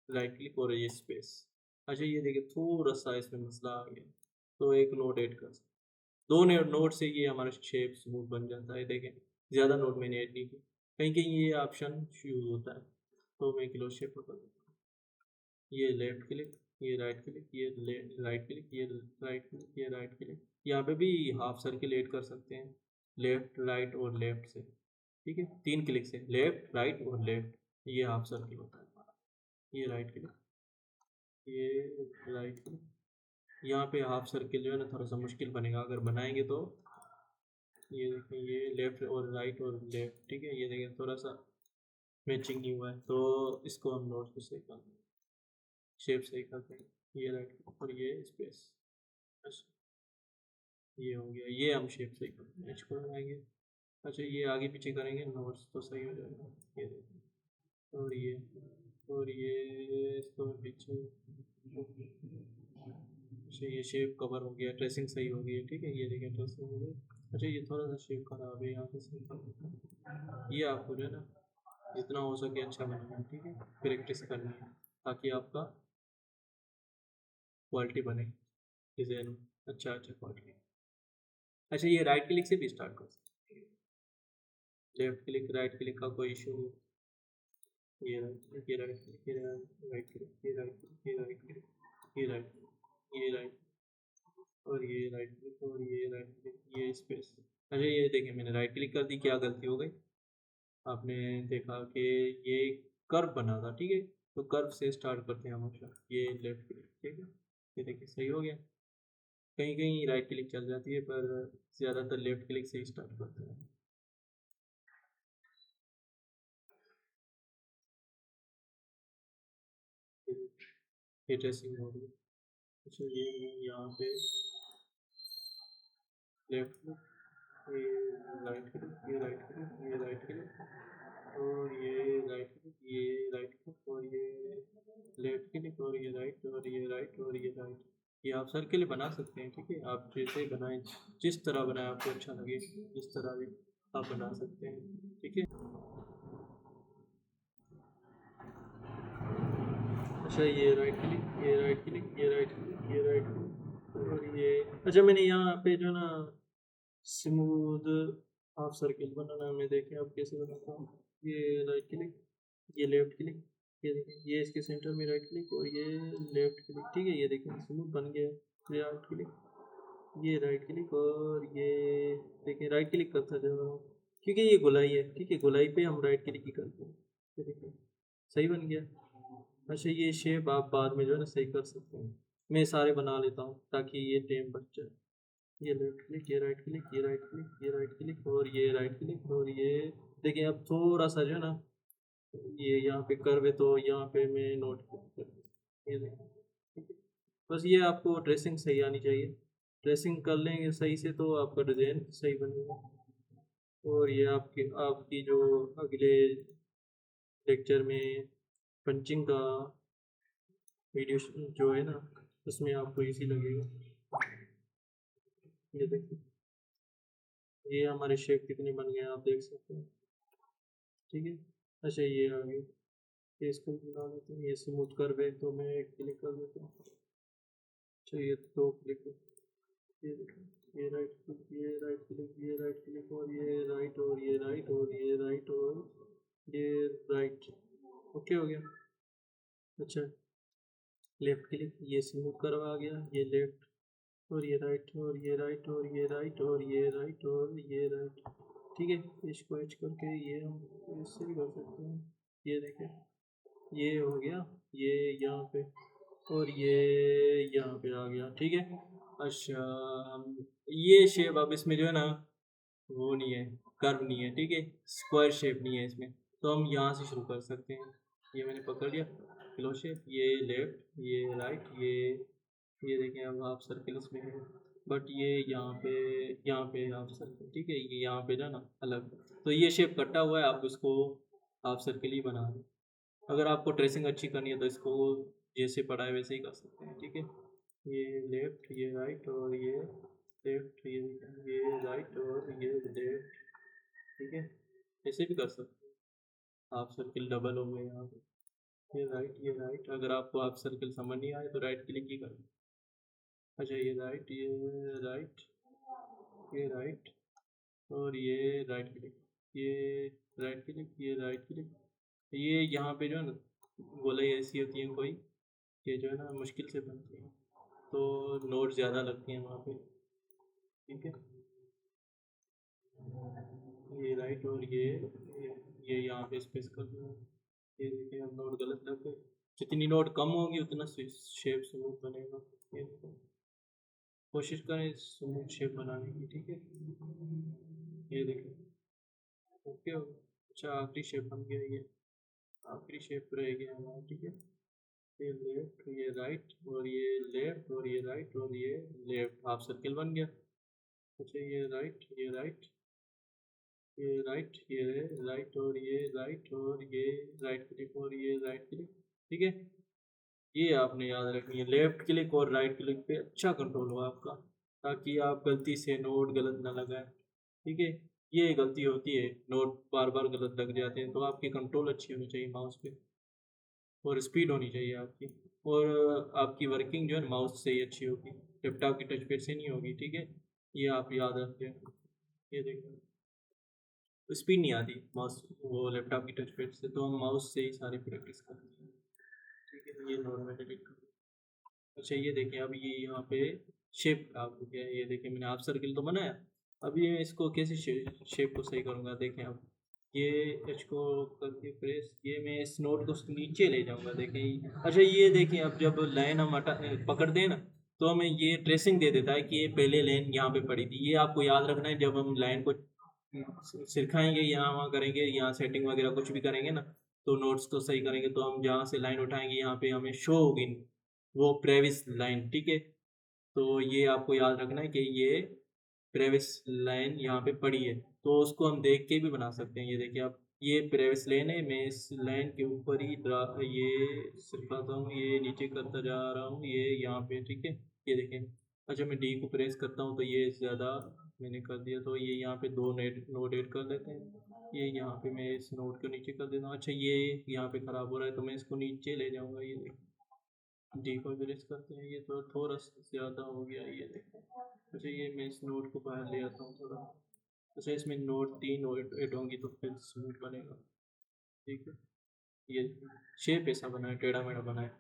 राइट क्लिक और ये स्पेस। अच्छा ये देखिए थोड़ा सा इसमें मसला आ गया, तो एक नोट ऐड कर सकते, दो नोट से ये हमारा शेप स्मूथ बन जाता है। देखें ज़्यादा नोट मैंने ऐड नहीं की, कहीं कहीं ये ऑप्शन यूज होता है। तो मैं क्लोज शेप पर कर देता हूँ, ये लेफ्ट क्लिक, ये राइट क्लिक, ये राइट क्लिक, ये राइट क्लिक, ये राइट क्लिक। यहाँ पे भी हाफ सर्किल ऐड कर सकते हैं, लेफ्ट राइट और लेफ्ट से, ठीक है। 3 क्लिक से लेफ्ट राइट और लेफ्ट, ये हाफ सर्किल होता है हमारा। ये राइट क्लिक, ये राइट क्लिक। यहाँ पे हाफ सर्किल जो है ना थोड़ा सा मुश्किल बनेगा अगर बनाएंगे तो। ये देखें ये लेफ्ट और राइट और लेफ्ट, ठीक है। ये देखें थोड़ा सा मैचिंग नहीं हुआ है, तो इसको हम नोट से सही कर देंगे, शेप सही कर देंगे। ये राइट और ये स्पेस, बस ये हो गया। ये हम शेप सही कर देंगे, इसको लगाएंगे। अच्छा ये आगे पीछे करेंगे नोट्स तो सही हो जाएगा। ये देखें और ये इसको पीछे। अच्छा ये शेप कवर हो गया, ट्रेसिंग सही हो गई है, ठीक है। ये देखें ट्रेसिंग हो गई। अच्छा ये थोड़ा सा शेप खराब है, यहाँ पे सही कर देते हैं। ये आपको जो है ना जितना हो सके अच्छा बनाना है, ठीक है। प्रैक्टिस करनी है ताकि आपका क्वालिटी बने डिज़ाइन में, अच्छा क्वालिटी। अच्छा ये राइट क्लिक से भी स्टार्ट कर सकते हैं, लेफ्ट क्लिक राइट क्लिक का कोई इशू नहीं। ये राइट क्लिक, ये राइट क्लिक, ये राइट क्लिक, ये राइट क्लिक, ये राइट क्लिक, ये राइट, ये राइट और ये राइट क्लिक और ये राइट क्लिक, ये स्पेस। अच्छा ये देखिए मैंने राइट क्लिक कर दी, क्या गलती हो गई, आपने देखा कि ये कर्व बना था, ठीक है। तो कर्व से स्टार्ट करते हैं हमेशा, ये लेफ्ट क्लिक, ठीक है। ये देखिए सही हो गया। कहीं कहीं राइट क्लिक चल जाती है पर ज़्यादातर लेफ्ट क्लिक से ही स्टार्ट करते हैं। ये ड्रेसिंग हो गई। अच्छा ये यहाँ पे लेफ्ट क्लिक, ये राइट क्लिक, ये राइट क्लिक, ये राइट क्लिक और ये राइट क्लिक, ये राइट क्लिक और ये लेफ्ट क्लिक और ये राइट और ये राइट और ये राइट। ये आप सर्किल बना सकते हैं, ठीक है। आप जैसे बनाएं, जिस तरह बनाएं आपको अच्छा लगे, जिस तरह भी आप बना सकते हैं, ठीक है। अच्छा ये राइट क्लिक, ये राइट क्लिक, ये राइट क्लिक, ये राइट क्लिक और ये। अच्छा मैंने यहाँ पे जो ना स्मूथ हाफ सर्किल बनाना, मैं देखें आप कैसे बनाता हूँ। ये राइट क्लिक, ये लेफ्ट क्लिक, ये देखें ये इसके सेंटर में राइट क्लिक और ये लेफ्ट क्लिक, ठीक है। ये देखें स्मूथ बन गया। ये राइट क्लिक, ये राइट क्लिक और ये देखें राइट क्लिक करता जा रहा हूँ क्योंकि ये गोलाई है, ठीक है। गोलाई पे हम राइट क्लिक ही करते हैं। ये देखें सही बन गया। अच्छा ये शेप आप बाद में जो है ना सही कर सकते हैं, मैं सारे बना लेता हूँ ताकि ये टाइम बच जाए। ये लेफ्ट क्लिक, ये राइट क्लिक, ये राइट क्लिक, ये राइट क्लिक और ये राइट क्लिक और ये देखिए अब थोड़ा सा जो है ना ये यहाँ पे कर्व है, तो यहाँ पे मैं नोट कर, ये देखिए, ठीक है। बस ये आपको ड्रेसिंग सही आनी चाहिए, ड्रेसिंग कर लेंगे सही से तो आपका डिज़ाइन सही बनेगा। और ये आपकी आपकी जो अगले लेक्चर में पंचिंग का वीडियो जो है ना उसमें आपको इजी लगेगा। ये देखिए ये हमारे शेप कितने बन गए आप देख सकते हैं, ठीक है। अच्छा ये आ गया, ये इसको बना लेते हैं, ये स्मूथ कर है तो मैं एक क्लिक कर देता हूँ। अच्छा ये दो क्लिक, ये देखो ये राइट क्लिक, ये राइट क्लिक, ये राइट क्लिक और ये राइट और ये राइट और ये राइट और ये राइट, ओके हो गया। अच्छा लेफ्ट क्लिक, ये स्मूथ कर्व आ गया, ये लेफ्ट और ये राइट और ये राइट और ये राइट और ये राइट और ये राइट, ठीक है। इसको एच करके ये हम इससे भी कर सकते हैं, ये देखें ये हो गया, ये यहाँ पे, और ये यहाँ पे आ गया, ठीक है। अच्छा, हम ये शेप अब इसमें जो है ना, वो नहीं है, कर्व नहीं है, ठीक है, स्क्वायर शेप नहीं है इसमें, तो हम यहाँ से शुरू कर सकते हैं। ये मैंने पकड़ लिया क्लो शेप, ये लेफ्ट, ये राइट, ये देखें अब हाफ सर्कल इसमें है, बट ये यहाँ पे हाफ सर्कल, ठीक है, ये यहाँ पे ना अलग, तो ये शेप कटा हुआ है, आप इसको हाफ सर्कल ही बना दें। अगर आपको ट्रेसिंग अच्छी करनी है तो इसको जैसे पढ़ा है वैसे ही कर सकते हैं, ठीक है। ये लेफ्ट, ये राइट, और ये लेफ्ट, ये राइट, और ये लेफ्ट, ठीक है, ऐसे भी कर सकते हैं। हाफ सर्किल डबल हो गए यहाँ पे, ये राइट, ये राइट, अगर आपको हाफ सर्किल समझ नहीं आए तो राइट क्लिक ही करें। अच्छा, ये राइट, ये राइट, ये राइट, और ये राइट क्लिक, ये राइट क्लिक, ये राइट क्लिक, ये यहाँ पे जो है ना गोलाई ऐसी होती है कोई, ये जो है ना मुश्किल से बनती है, तो नोट ज़्यादा लगती हैं वहाँ पे, ठीक है। ये राइट, और ये यहाँ पे स्पेस कर दूँ, ये देखिए अब नोट गलत लग गए, जितनी नोट कम होगी उतना शेप स्मूथ बनेगा। ये देखो, कोशिश करें स्मूथ शेप बनाने की, ठीक है। ये देखिए, ओके हो, अच्छा आखिरी शेप बन गया, ये आखिरी शेप रह गया हमारा, ठीक है। ये लेफ्ट, ये राइट, और ये लेफ्ट, और ये राइट, और ये लेफ्ट, हाफ सर्किल बन गया। अच्छा, ये राइट, ये राइट, ये राइट, ये राइट, और ये राइट, और ये राइट क्लिक, और ये राइट क्लिक, ठीक है। ये आपने याद रखनी है, लेफ्ट क्लिक और राइट क्लिक पे अच्छा कंट्रोल हो आपका, ताकि आप गलती से नोट गलत ना लगाएं, ठीक है। ये गलती होती है, नोट बार बार गलत लग जाते हैं, तो आपकी कंट्रोल अच्छी होनी चाहिए माउस पे, और स्पीड होनी चाहिए आपकी, और आपकी वर्किंग जो है माउस से ही अच्छी होगी, लैपटॉप की टच पैड से नहीं होगी, ठीक है। ये आप याद रखें। ये देखो, स्पीड नहीं आती माउस वो लैपटॉप की टच पैड से, तो हम माउस से ही सारी प्रैक्टिस करते हैं, ठीक है। तो ये नॉर्मल डिलीट कर, अच्छा ये देखिए अब ये यहाँ पे शेप खराब हो गया है, ये देखिए मैंने हाफ सर्किल तो बनाया, अब ये इसको कैसे शेप को सही करूँगा, देखें अब ये एच को करके प्रेस, ये मैं इस नोट को नीचे ले जाऊँगा, देखें। अच्छा ये देखिए, अब जब लाइन हम हटा पकड़ दें ना, तो हमें ये ट्रेसिंग दे देता है कि ये पहले लाइन यहाँ पे पड़ी थी, ये आपको याद रखना है जब हम लाइन को सिखाएंगे, यहाँ वहाँ करेंगे, यहाँ सेटिंग वगैरह कुछ भी करेंगे ना, तो नोट्स को सही करेंगे, तो हम जहाँ से लाइन उठाएंगे यहाँ पे हमें शो होगी वो प्रेविस लाइन, ठीक है। तो ये आपको याद रखना है कि ये प्रेविस लाइन यहाँ पे पड़ी है, तो उसको हम देख के भी बना सकते हैं। ये देखिए आप, ये प्रेविस लाइन है, मैं इस लाइन के ऊपर ही ये सिखाता हूँ, ये नीचे करता जा रहा हूँ, ये यहाँ पे, ठीक है। ये देखें, अच्छा मैं डी को प्रेस करता हूँ तो ये ज़्यादा मैंने कर दिया, तो ये यहाँ पे दो नोट ऐड कर लेते हैं, ये यहाँ पे मैं इस नोट को नीचे कर देता हूँ। अच्छा ये यहाँ पे ख़राब हो रहा है, तो मैं इसको नीचे ले जाऊँगा, ये देखिए डी को प्रेस करते हैं, ये तो थोड़ा सा ज़्यादा हो गया, ये देखो। अच्छा ये मैं इस नोट को बाहर ले आता हूँ थोड़ा, अच्छा इसमें नोट तीन ऐड होंगी तो फिर स्मूथ बनेगा, ठीक है। ये शेप ऐसा बना है, टेढ़ा मेढ़ा बना है,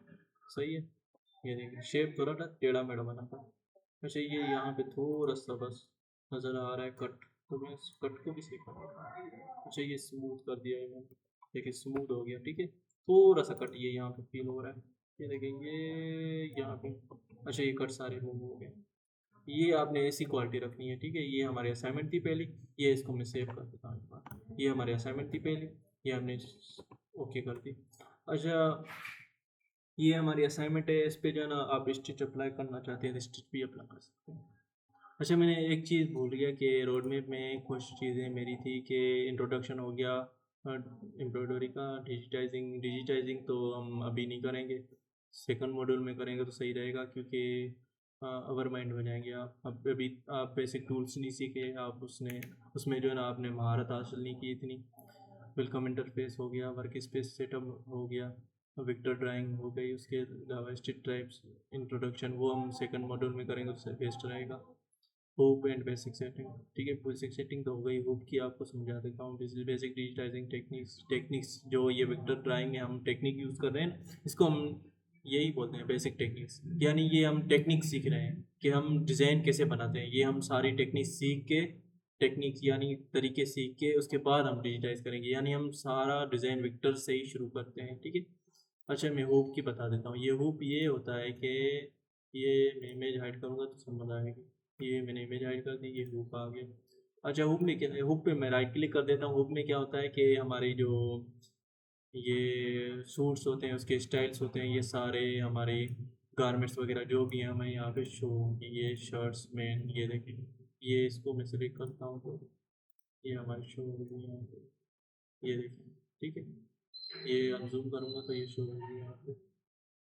सही है। ये देखिए शेप थोड़ा सा टेढ़ा मेढ़ा बना था। अच्छा ये यहाँ पे थोड़ा सा बस नज़र आ रहा है कट, तो मैं इस कट को भी सही करूँगा। अच्छा ये स्मूथ कर दिया है मैंने, देखिए स्मूथ हो गया, ठीक है। थोड़ा सा कट ये यहाँ पे फील हो रहा है, ये देखिए ये यहाँ पे, अच्छा ये कट सारे मूव हो गए। ये आपने ऐसी क्वालिटी रखनी है, ठीक है। ये हमारी असाइनमेंट थी पहली, ये इसको मैं सेव कर देता हूँ एक बार, ये हमारी असाइनमेंट थी पहली, ये हमने ओके कर दी। अच्छा ये हमारी असाइनमेंट है, इस पे जो है ना आप स्टिच अप्लाई करना चाहते हैं तो स्टिच भी अप्लाई कर सकते हैं। अच्छा मैंने एक चीज़ भूल गया कि रोड मैप में कुछ चीज़ें मेरी थी कि इंट्रोडक्शन हो गया एम्ब्रॉयडरी का, डिजिटाइजिंग तो हम अभी नहीं करेंगे, सेकंड मॉड्यूल में करेंगे तो सही रहेगा, क्योंकि अवर माइंड हो जाएंगे आप, अब अभी आप बेसिक टूल्स नहीं सीखे, आप उसमें जो है ना आपने महारत हासिल नहीं की इतनी। वेलकम इंटरफेस हो गया, वर्क स्पेस सेटअप हो गया, विक्टर ड्राइंग हो गई, उसके अलावा स्टिच टाइप्स इंट्रोडक्शन वो हम सेकंड मॉड्यूल में करेंगे, उससे बेस्ट रहेगा। हुक एंड बेसिक सेटिंग, ठीक है, बेसिक सेटिंग तो हो गई, हुक की आपको समझा देता हूँ। बेसिक डिजिटाइजिंग टेक्निक्स जो ये विक्टर ड्राइंग है हम टेक्निक यूज़ कर रहे हैं ना, इसको हम यही बोलते हैं बेसिक टेक्निक्स, यानी ये हम टेक्निक सीख रहे हैं कि हम डिज़ाइन कैसे बनाते हैं, ये हम सारी टेक्निक सीख के, टेक्निक यानी तरीके सीख के उसके बाद हम डिजिटाइज करेंगे, यानी हम सारा डिज़ाइन विक्टर से ही शुरू करते हैं, ठीक है। अच्छा मैं हुक की बता देता हूँ। ये हुक ये होता है कि ये मैं इमेज हाइड करूँगा तो समझ आएगी। ये मैंने इमेज हाइड कर दी, ये हुक आ गया। अच्छा हुक में क्या है, हुक पे मैं राइट क्लिक कर देता हूँ। हुक में क्या होता है कि हमारी जो ये सूट्स होते हैं उसके स्टाइल्स होते हैं, ये सारे हमारे गारमेंट्स वगैरह जो भी हैं हमें यहाँ पे शो होंगी। ये शर्ट्स में ये देखिए, ये इसको मैं सेलेक्ट करता हूँ तो ये हमारी शो होगी यहाँ पे। ये देखिए, ठीक है। ये अब जूम करूँगा तो ये शो होगी यहाँ पे।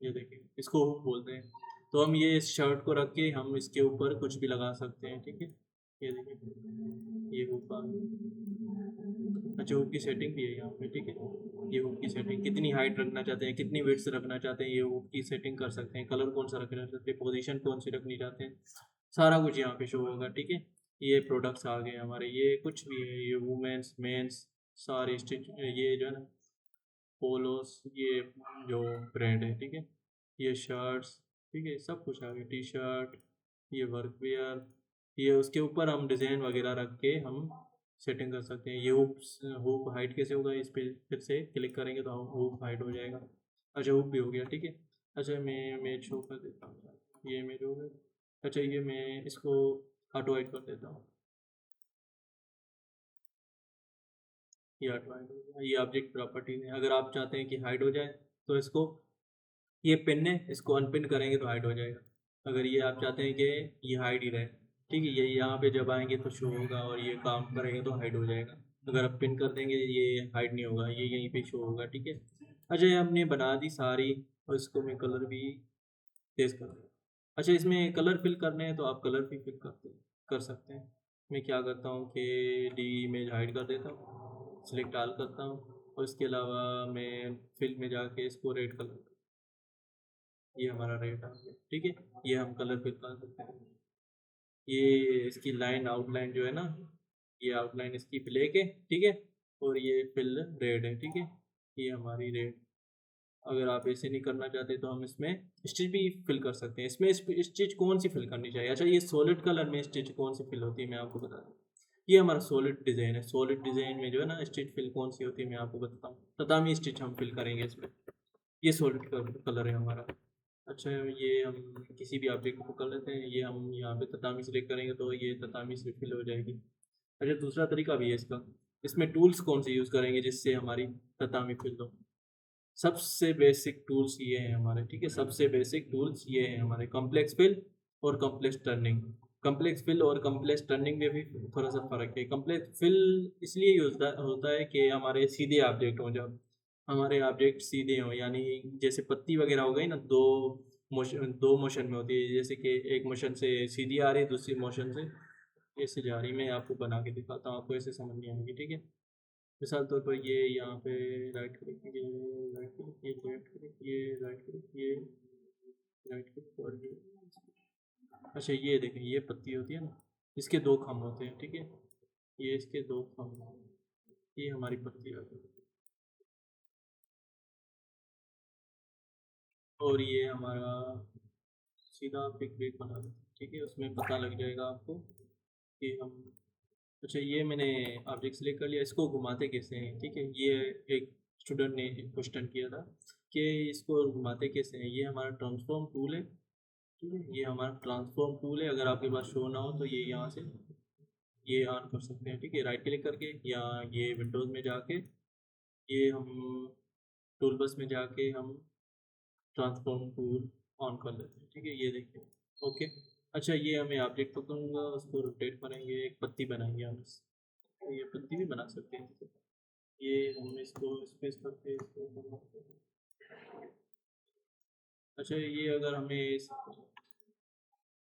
ये देखिए, इसको हुक बोलते हैं। तो हम ये इस शर्ट को रख के हम इसके ऊपर कुछ भी लगा सकते हैं, ठीक है। ये देखिए, ये हुक आ गया। अच्छा हुक की सेटिंग भी है यहाँ पे, ठीक है। ये हुक की सेटिंग कितनी हाइट रखना चाहते हैं, कितनी विड्थ रखना चाहते हैं, ये हुक की सेटिंग कर सकते हैं। कलर कौन सा रखना चाहते हैं, पोजीशन कौन सी रखनी चाहते हैं, सारा कुछ यहाँ पे शो होगा, ठीक है। ये प्रोडक्ट्स आ गए हमारे, ये कुछ भी है, ये वुमेन्स मेंस सारे स्टिच, ये जो है ना पोलोस, ये जो ब्रांड है, ठीक है। ये शर्ट्स, ठीक है, सब कुछ आ गया। टी शर्ट, ये वर्क वेयर, ये उसके ऊपर हम डिज़ाइन वगैरह रख के हम सेटिंग कर सकते हैं। ये हुप, हुप हाइट कैसे होगा, इस पे फिर से क्लिक करेंगे तो हुप हाइट हो जाएगा। अच्छा हुप भी हो गया, ठीक है। अच्छा मैं शो कर देता हूँ, ये मेरे हो गए। अच्छा ये मैं इसको ऑटो हाइड कर देता हूँ, ये ऑटो हाइड हो गया। ये ऑब्जेक्ट प्रॉपर्टीज है, अगर आप चाहते हैं कि हाइड हो जाए तो इसको, ये पिन है, इसको अनपिन करेंगे तो हाइड हो जाएगा। अगर ये आप चाहते हैं कि ये हाइड ही रहे, ठीक है, ये यहाँ पे जब आएंगे तो शो होगा और ये काम करेंगे तो हाइड हो जाएगा। अगर आप पिन कर देंगे ये हाइड नहीं होगा, ये यहीं पे शो होगा, ठीक है। अच्छा ये हमने बना दी सारी, और इसको मैं कलर भी तेज कर दूँ। अच्छा इसमें कलर फिल करने हैं तो आप कलर भी फिल कर सकते हैं। मैं क्या करता हूँ कि डी इमेज हाइड कर देता हूँ, सिलेक्ट ऑल करता हूँ, और इसके अलावा मैं फिल में जाके इसको रेड कलर, ये हमारा रेट आ गया, ठीक है। ये हम कलर फिल कर सकते हैं। ये इसकी लाइन आउटलाइन जो है ना, ये आउटलाइन इसकी ब्लैक है, ठीक है, और ये फिल रेड है, ठीक है। ये हमारी रेड, अगर आप ऐसे नहीं करना चाहते तो हम इसमें स्टिच भी फिल कर सकते हैं। इसमें स्टिच कौन सी फिल करनी चाहिए, अच्छा ये सॉलिड कलर में स्टिच कौन सी फिल होती है मैं आपको बता दूँ। ये हमारा सॉलिड डिज़ाइन है, सॉलिड डिज़ाइन में जो है ना स्टिच फिल कौन सी होती है मैं आपको बताता हूँ। ततामी स्टिच हम फिल करेंगे इसमें, ये सॉलिड कलर है हमारा। अच्छा ये हम किसी भी ऑब्जेक्ट को कर लेते हैं, ये हम यहाँ पे ततामी सिलेक्ट करेंगे तो ये ततामी से फिल हो जाएगी। अच्छा दूसरा तरीका भी है इसका, इसमें टूल्स कौन से यूज़ करेंगे जिससे हमारी ततामी फिल हो। सबसे बेसिक टूल्स ये हैं हमारे, ठीक है, सबसे बेसिक टूल्स ये हैं हमारे, कॉम्प्लेक्स फिल और कॉम्प्लेक्स टर्निंग। कॉम्प्लेक्स फिल और कॉम्प्लेक्स टर्निंग में भी थोड़ा सा फर्क है। कॉम्प्लेक्स फिल इसलिए होता है कि हमारे सीधे ऑब्जेक्ट हों, जब हमारे ऑब्जेक्ट सीधे हों, यानी जैसे पत्ती वगैरह हो गई ना, दो मोशन में होती है, जैसे कि एक मोशन से सीधी आ रही है, दूसरी मोशन से ऐसे जा रही। मैं आपको बना के दिखाता हूँ, आपको ऐसे समझ नहीं आएगी, ठीक है। मिसाल तौर पर ये यहाँ पे राइट क्लिक, ये राइट क्लिक, ये लेफ्ट क्लिक, ये राइट क्लिक, ये राइट क्लिक, और ये, अच्छा ये देखें, ये पत्ती होती है ना, इसके दो खम्भ होते हैं, ठीक है। ये इसके दो खम्भ, ये हमारी पत्ती होती है, और ये हमारा सीधा आप एक ब्रेक बना देते हैं, ठीक है, उसमें पता लग जाएगा आपको कि हम, अच्छा ये मैंने ऑब्जेक्ट सेलेक्ट कर लिया, इसको घुमाते कैसे हैं, ठीक है। ये एक स्टूडेंट ने क्वेश्चन किया था कि इसको घुमाते कैसे हैं। ये हमारा ट्रांसफॉर्म टूल है, ठीक है, ये हमारा ट्रांसफॉर्म टूल है। अगर आपके पास शो ना हो तो ये यहाँ से ये ऑन कर सकते हैं, ठीक है, राइट क्लिक करके, या ये विंडोज़ में जाके ये हम टूल बस में जाके हम ट्रांसफॉर्म टूल ऑन कर लेते हैं, ठीक है, ये देखिए, ओके। अच्छा ये हमें ऑब्जेक्ट पकड़ूंगा, उसको रोटेट करेंगे, एक पत्ती बनाएंगे हम ये पत्ती भी बना सकते हैं। ये हम इसको स्पेस करके इसको बना सकते हैं। अच्छा ये अगर हमें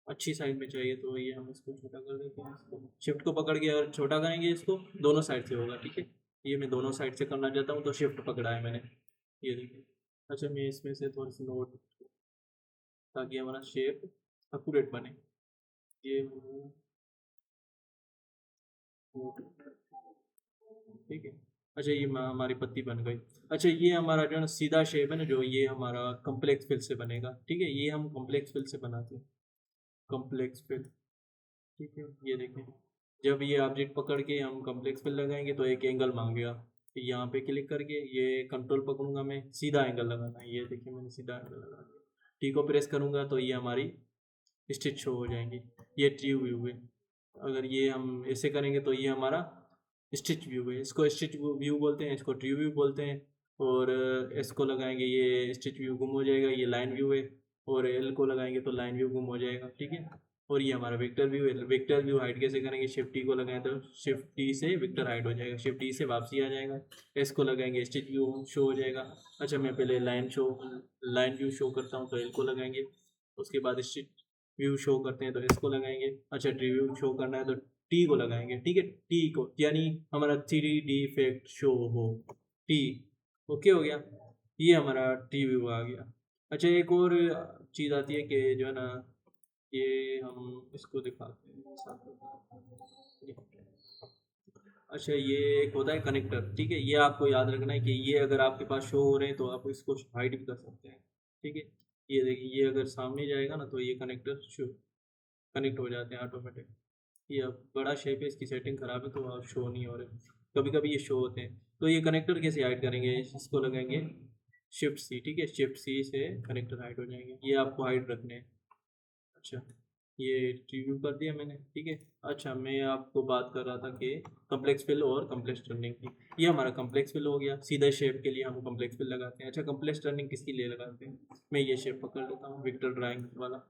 अच्छी साइड में चाहिए तो ये हम इसको छोटा कर देते हैं, इसको शिफ्ट को पकड़ के और छोटा करेंगे, इसको दोनों साइड से होगा, ठीक है। ये मैं दोनों साइड से करना चाहता हूँ तो शिफ्ट पकड़ा है मैंने, ये देखिए। अच्छा मैं इसमें से थोड़ी सी नोट, ताकि हमारा शेप एक्यूरेट बने, ये नोट, ठीक है। अच्छा ये हमारी पत्ती बन गई। अच्छा ये हमारा जो है ना सीधा शेप है ना, जो ये हमारा कॉम्प्लेक्स फिल से बनेगा, ठीक है, ये हम कॉम्प्लेक्स फिल से बनाते हैं, कॉम्प्लेक्स फिल, ठीक है। ये देखें, जब ये ऑब्जेक्ट पकड़ के हम कॉम्प्लेक्स फिल लगाएंगे तो एक एंगल मांगेगा, यहाँ पे क्लिक करके ये कंट्रोल पकड़ूंगा, मैं सीधा एंगल लगाना है, ये देखिए मैंने सीधा एंगल लगा दिया। टी को प्रेस करूँगा तो ये हमारी स्टिच शो हो जाएंगी। ये ट्री व्यू है। अगर ये हम ऐसे करेंगे तो ये हमारा स्टिच व्यू है, इसको स्टिच व्यू बोलते हैं, इसको ट्री व्यू बोलते हैं। और इसको लगाएंगे ये स्टिच व्यू गुम हो जाएगा, ये लाइन व्यू है। और एल को लगाएंगे तो लाइन व्यू गुम हो जाएगा, ठीक है। और ये हमारा वेक्टर व्यू है। वेक्टर व्यू हाइड कैसे करेंगे, शिफ्ट टी को लगाएं तो शिफ्ट टी से वेक्टर हाइड हो जाएगा, शिफ्ट टी से वापसी आ जाएगा। एस को लगाएंगे स्टिच व्यू शो हो जाएगा। अच्छा मैं पहले लाइन व्यू शो करता हूँ तो एल को लगाएंगे, उसके बाद स्टिच व्यू शो करते हैं तो इसको लगाएंगे। अच्छा ट्री व्यू शो करना है तो टी को लगाएंगे, ठीक है, टी को, यानी हमारा 3D इफेक्ट शो हो, टी। ओके हो गया, ये हमारा टी व्यू आ गया। अच्छा एक और चीज़ आती है कि जो है ना, ये हम इसको दिखाते हैं साथ में। अच्छा ये एक होता है कनेक्टर, ठीक है, ये आपको याद रखना है कि ये अगर आपके पास शो हो रहे हैं तो आप इसको हाइड भी कर सकते हैं, ठीक है। ये देखिए ये अगर सामने जाएगा ना तो ये कनेक्टर शो कनेक्ट हो जाते हैं ऑटोमेटिक। ये अब बड़ा शेप है, इसकी सेटिंग ख़राब है तो आप शो नहीं हो रहे, कभी कभी ये शो होते हैं। तो ये कनेक्टर कैसे हाइड करेंगे, इसको लगाएंगे शिफ्ट सी, ठीक है, शिफ्ट सी से कनेक्टर हाइड हो जाएंगे, ये आपको हाइड रखने हैं। अच्छा ये रिव्यू कर दिया मैंने, ठीक है। अच्छा मैं आपको बात कर रहा था कि कम्प्लेक्स फिल और कम्प्लेक्स टर्निंग की। ये हमारा कम्प्लेक्स फिल हो गया, सीधा शेप के लिए हम कम्प्लेक्स फिल लगाते हैं। अच्छा कम्प्लेक्स टर्निंग किसके लिए लगाते हैं, मैं ये शेप पकड़ लेता हूँ विक्टर ड्राइंग वाला,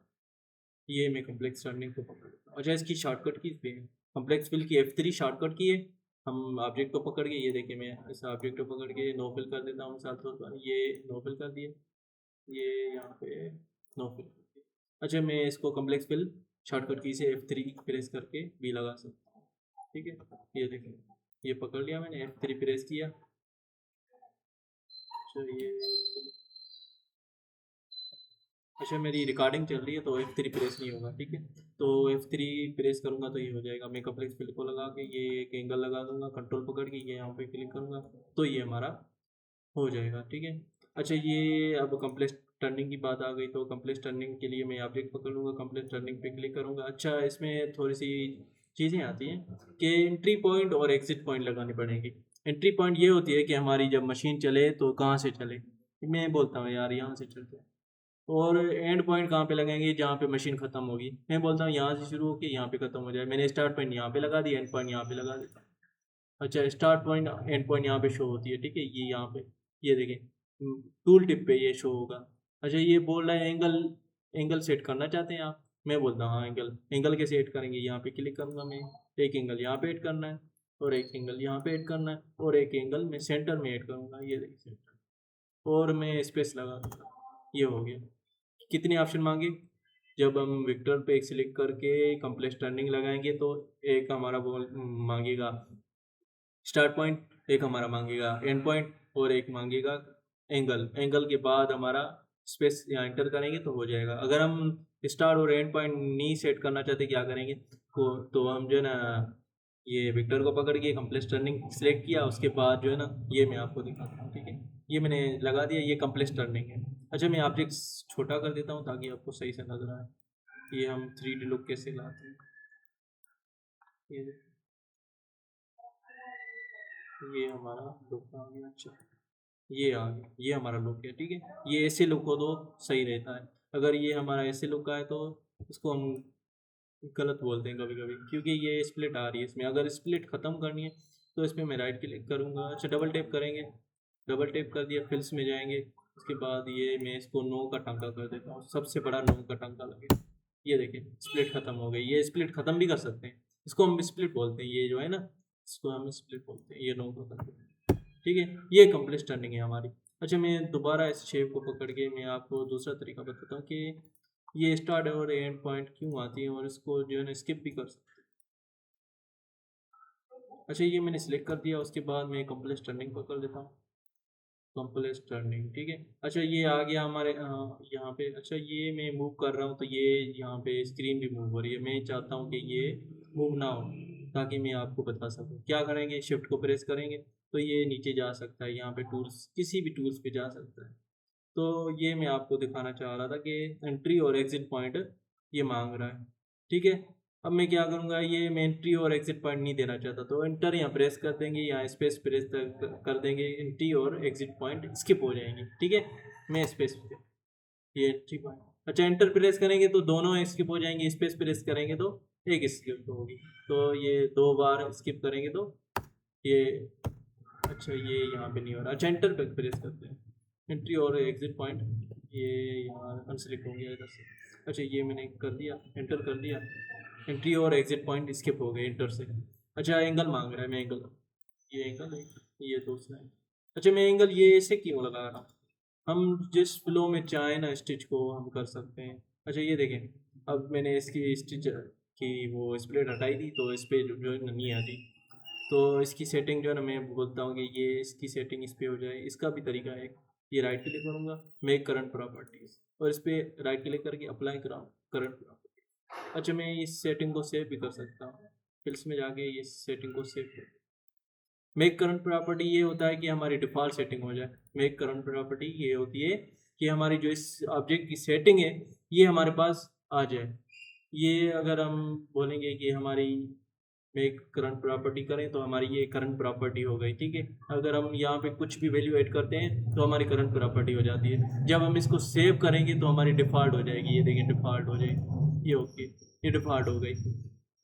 ये मैं कम्प्लेक्स टर्निंग को पकड़ लेता हूँ। अच्छा इसकी शॉर्टकट की पे है, कम्प्लेक्स फिल की F3 शॉर्टकट की है। हम ऑब्जेक्ट को पकड़ के, ये देखिए मैं इस ऑब्जेक्ट को पकड़ के नो फिल कर देता हूँ साथ साथ, ये नो फिल कर दिए, ये यहाँ पे नो फिल। अच्छा मैं इसको कम्प्लेक्स फिल शॉर्टकट की से F3 प्रेस करके भी लगा सकता हूँ, ठीक है। ये देखिए ये पकड़ लिया मैंने, F3 प्रेस किया। अच्छा ये, अच्छा मेरी रिकॉर्डिंग चल रही है तो F3 प्रेस नहीं होगा, ठीक है। तो F3 प्रेस करूँगा तो ये हो जाएगा। मैं कम्प्लेक्स फिल को लगा के ये एक एंगल लगा दूंगा, कंट्रोल पकड़ के ये यहाँ पे क्लिक करूँगा तो ये हमारा हो जाएगा, ठीक है। अच्छा ये अब कम्प्लेक्स टर्निंग की बात आ गई तो कम्प्लेक्स टर्निंग के लिए मैं ऑब्जेक्ट पकड़ लूँगा, कम्प्लेक्स टर्निंग पे क्लिक करूँगा। अच्छा इसमें थोड़ी सी चीज़ें आती हैं कि एंट्री पॉइंट और एग्जिट पॉइंट लगानी पड़ेगी। एंट्री पॉइंट ये होती है कि हमारी जब मशीन चले तो कहाँ से चले, मैं बोलता हूँ यार यहाँ से चलते हैं। और एंड पॉइंट कहाँ पे लगाएंगे, जहाँ पे मशीन ख़त्म होगी, मैं बोलता हूँ यहाँ से शुरू होकर यहाँ पे ख़त्म हो जाए। मैंने स्टार्ट पॉइंट यहाँ पे लगा दिया, एंड पॉइंट यहाँ पे लगा दिया। अच्छा स्टार्ट पॉइंट एंड पॉइंट यहाँ पे शो होती है, ठीक है, ये यहाँ पे, ये देखें टूल टिप पे ये शो होगा। अच्छा ये बोल रहा है एंगल, एंगल सेट करना चाहते हैं आप, मैं बोलता हूँ हाँ एंगल, एंगल कैसे ऐड करेंगे, यहाँ पे क्लिक करूँगा मैं, एक एंगल यहाँ पे ऐड करना है और एक एंगल यहाँ पे ऐड करना है और एक एंगल मैं सेंटर में ऐड करूँगा, ये देखिए सेंटर, और मैं स्पेस लगा दूँगा, ये हो गया। कितने ऑप्शन मांगे, जब हम विक्टर पे एक सिलेक्ट करके कम्प्लेक्स टर्निंग लगाएंगे तो एक हमारा बोल मांगेगा स्टार्ट पॉइंट, एक हमारा मांगेगा एंड पॉइंट और एक मांगेगा एंगल। एंगल के बाद हमारा स्पेस यहाँ एंटर करेंगे तो हो जाएगा। अगर हम स्टार्ट और एंड पॉइंट नहीं सेट करना चाहते क्या करेंगे, तो हम जो है ना ये विक्टर को पकड़ के कम्प्लेक्स टर्निंग सेलेक्ट किया, उसके बाद जो है ना ये मैं आपको दिखाता हूँ, ठीक है, ये मैंने लगा दिया, ये कम्प्लेक्स टर्निंग है। अच्छा मैं ऑब्जेक्ट छोटा कर देता हूँ ताकि आपको सही से नजर आए, ये हम 3D लुक कैसे लाते हैं। ये ये हमारा लुक आ गया। अच्छा ये आ गया, ये हमारा लुक है, ठीक है। ये ऐसे लुक हो तो सही रहता है, अगर ये हमारा ऐसे लुक का है तो उसको हम गलत बोलते हैं कभी कभी, क्योंकि ये स्प्लिट आ रही है इसमें। अगर स्प्लिट ख़त्म करनी है तो इसमें मैं राइट क्लिक करूँगा, अच्छा डबल टैप करेंगे, डबल टैप कर दिया, फिल्स में जाएंगे, उसके बाद ये मैं इसको नो का टांका कर देता हूँ, सबसे बड़ा नो का टांका लगे। ये देखिए स्प्लिट ख़त्म हो गई, ये स्प्लिट ख़त्म भी कर सकते हैं, इसको हम स्प्लिट बोलते हैं, ये जो है ना इसको हम स्प्लिट बोलते हैं, ये नो का कर देते हैं, ठीक है। ये कम्प्लेक्स टर्निंग है हमारी। अच्छा मैं दोबारा इस शेप को पकड़ के मैं आपको दूसरा तरीका बताता हूँ कि ये स्टार्ट और एंड पॉइंट क्यों आती है और इसको जो है ना स्किप भी कर सकते हैं। अच्छा ये मैंने सिलेक्ट कर दिया, उसके बाद मैं कम्प्लेक्स टर्निंग पकड़ लेता हूँ, कम्प्लेक्स टर्निंग, ठीक है। अच्छा ये आ गया हमारे यहाँ पे। अच्छा ये मैं मूव कर रहा हूँ तो ये यहाँ पे स्क्रीन भी मूव हो रही है, मैं चाहता हूँ कि ये मूव ना हो, ताकि मैं आपको बता सकूँ क्या करेंगे, शिफ्ट को प्रेस करेंगे तो ये नीचे जा सकता है, यहाँ पे टूल्स किसी भी टूल्स पे जा सकता है। तो ये मैं आपको दिखाना चाह रहा था कि एंट्री और एग्जिट पॉइंट ये मांग रहा है, ठीक है। अब मैं क्या करूँगा, ये मैं एंट्री और एग्जिट पॉइंट नहीं देना चाहता, तो एंटर यहाँ प्रेस कर देंगे, यहाँ स्पेस प्रेस कर देंगे, एंट्री और एग्जिट पॉइंट स्किप हो जाएंगे। ठीक है, मैं स्पेस, ये एंट्री पॉइंट, अच्छा एंटर प्रेस करेंगे तो दोनों स्किप हो जाएंगे, स्पेस प्रेस करेंगे तो एक स्किप होगी, तो ये 2 बार स्किप करेंगे तो ये, अच्छा ये यहाँ पे नहीं हो रहा, अच्छा एंटर पे प्रेस करते हैं, एंट्री और एग्जिट पॉइंट, ये यहाँ अनसेलेक्ट हो गया इधर से, अच्छा ये मैंने कर दिया, एंटर कर दिया, एंट्री और एग्जिट पॉइंट स्किप हो गए इंटर से। अच्छा एंगल मांग रहा है, मैं एंगल, ये एंगल है, ये दूसरा है, अच्छा मैं एंगल ये ऐसे क्यों लगा रहा हूँ, हम जिस फ्लो में चाहें ना स्टिच को हम कर सकते हैं। अच्छा ये देखें, अब मैंने इसकी स्टिच की वो स्प्लिट हटाई थी, तो इस पर जो है ना नहीं आती, तो इसकी सेटिंग जो है ना मैं बोलता हूँ कि ये इसकी सेटिंग इस पर हो जाए। इसका भी तरीका है, ये राइट क्लिक करूँगा, मेक करंट प्रॉपर्टीज, और इस पर राइट क्लिक करके अप्लाई करा करंट प्रॉपर्टीज। अच्छा मैं इस सेटिंग को सेव भी कर सकता हूँ, फिल्स में जाके ये सेटिंग को सेव कर, मेक करंट प्रॉपर्टी ये होता है कि हमारी डिफ़ॉल्ट सेटिंग हो जाए। मेक करंट प्रॉपर्टी ये होती है कि हमारी जो इस ऑब्जेक्ट की सेटिंग है ये हमारे पास आ जाए। ये अगर हम बोलेंगे कि हमारी मेक करंट प्रॉपर्टी करें तो हमारी ये करंट प्रॉपर्टी हो गई। ठीक है, अगर हम यहाँ पे कुछ भी वैल्यू ऐड करते हैं तो हमारी करंट प्रॉपर्टी हो जाती है। जब हम इसको सेव करेंगे तो हमारी डिफ़ॉल्ट हो जाएगी, ये देखिए डिफ़ॉल्ट हो जाएगी, ये ओके, ये डिफ़ॉल्ट हो गई।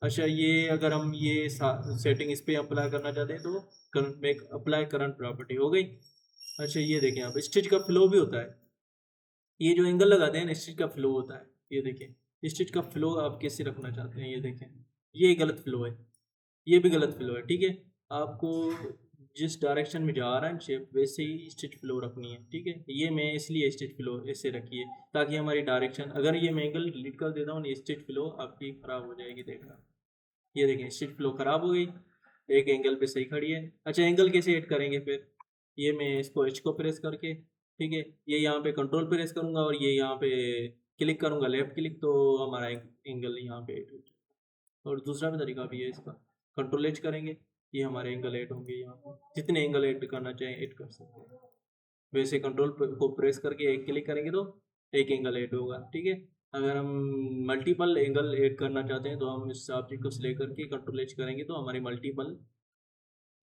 अच्छा ये अगर हम ये सेटिंग इस पर अप्लाई करना चाहते हैं तो current make apply current property हो गई। अच्छा ये देखें, आप स्टिच का फ्लो भी होता है, ये जो एंगल लगाते हैं ना स्टिच का फ्लो होता है, ये देखें स्टिच का फ्लो आप कैसे रखना चाहते हैं, ये देखें ये गलत फ्लो है, ये भी गलत फ्लो है। ठीक है, आपको जिस डायरेक्शन में जा रहा है शेप वैसे ही स्टिच फ्लो रखनी है। ठीक है, ये मैं इसलिए स्टिच फ्लो ऐसे रखी है ताकि हमारी डायरेक्शन, अगर ये मैं एंगल डिलीट कर देता हूँ स्टिच फ्लो आपकी ख़राब हो जाएगी। देखना, ये देखें स्टिच फ्लो ख़राब हो गई, एक एंगल पे सही खड़ी है। अच्छा एंगल कैसे ऐड करेंगे फिर, ये मैं इसको एच को प्रेस करके, ठीक है ये यहाँ पे कंट्रोल प्रेस करूँगा और ये यहाँ पे क्लिक करूँगा लेफ्ट क्लिक, तो हमारा एंगल यहाँ पे ऐड हो जाएगा। और दूसरा भी तरीका भी है इसका, कंट्रोल एच करेंगे, ये हमारे एंगल ऐड होंगे, यहाँ पे जितने एंगल ऐड करना चाहें ऐड कर सकते हैं। वैसे कंट्रोल को प्रेस करके एक क्लिक करेंगे तो एक एंगल ऐड होगा। ठीक है, अगर हम मल्टीपल एंगल ऐड करना चाहते हैं तो हम इस ऑब्जेक्ट को सिलेक्ट करके कंट्रोल एच करेंगे तो हमारे मल्टीपल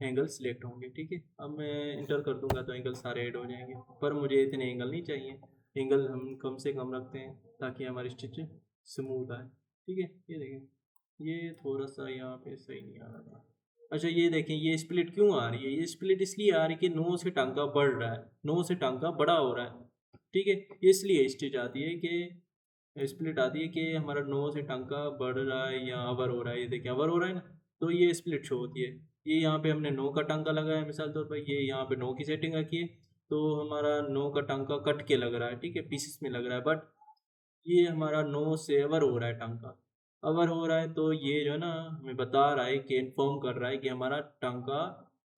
एंगल सिलेक्ट होंगे। ठीक है, अब मैं इंटर कर दूंगा तो एंगल सारे ऐड हो जाएंगे, पर मुझे इतने एंगल नहीं चाहिए, एंगल हम कम से कम रखते हैं ताकि हमारी स्टिच स्मूथ आए। ठीक है, ये देखें ये थोड़ा सा यहाँ पे सही नहीं आ रहा था। अच्छा ये देखें ये स्प्लिट क्यों आ रही है, ये स्प्लिट इसलिए आ रही है कि नो से टांका बढ़ रहा है, नो से टांका बड़ा हो रहा है। ठीक है, इसलिए स्टिच आती है कि स्प्लिट आती है कि हमारा नो से टांका बढ़ रहा है या अवर हो रहा है। ये देखिए अवर हो रहा है ना, तो ये स्प्लिट शो होती है। ये यहाँ पे हमने नो का टांका लगाया मिसाल तौर पर, ये यहाँ पे नो की सेटिंग रखी है तो हमारा नो का टांका कट के लग रहा है। ठीक है, पीसेस में लग रहा है, बट ये हमारा नो से अवर हो रहा है, टांका अवर हो रहा है, तो ये जो है ना हमें बता रहा है कि इन्फॉर्म कर रहा है कि हमारा टांका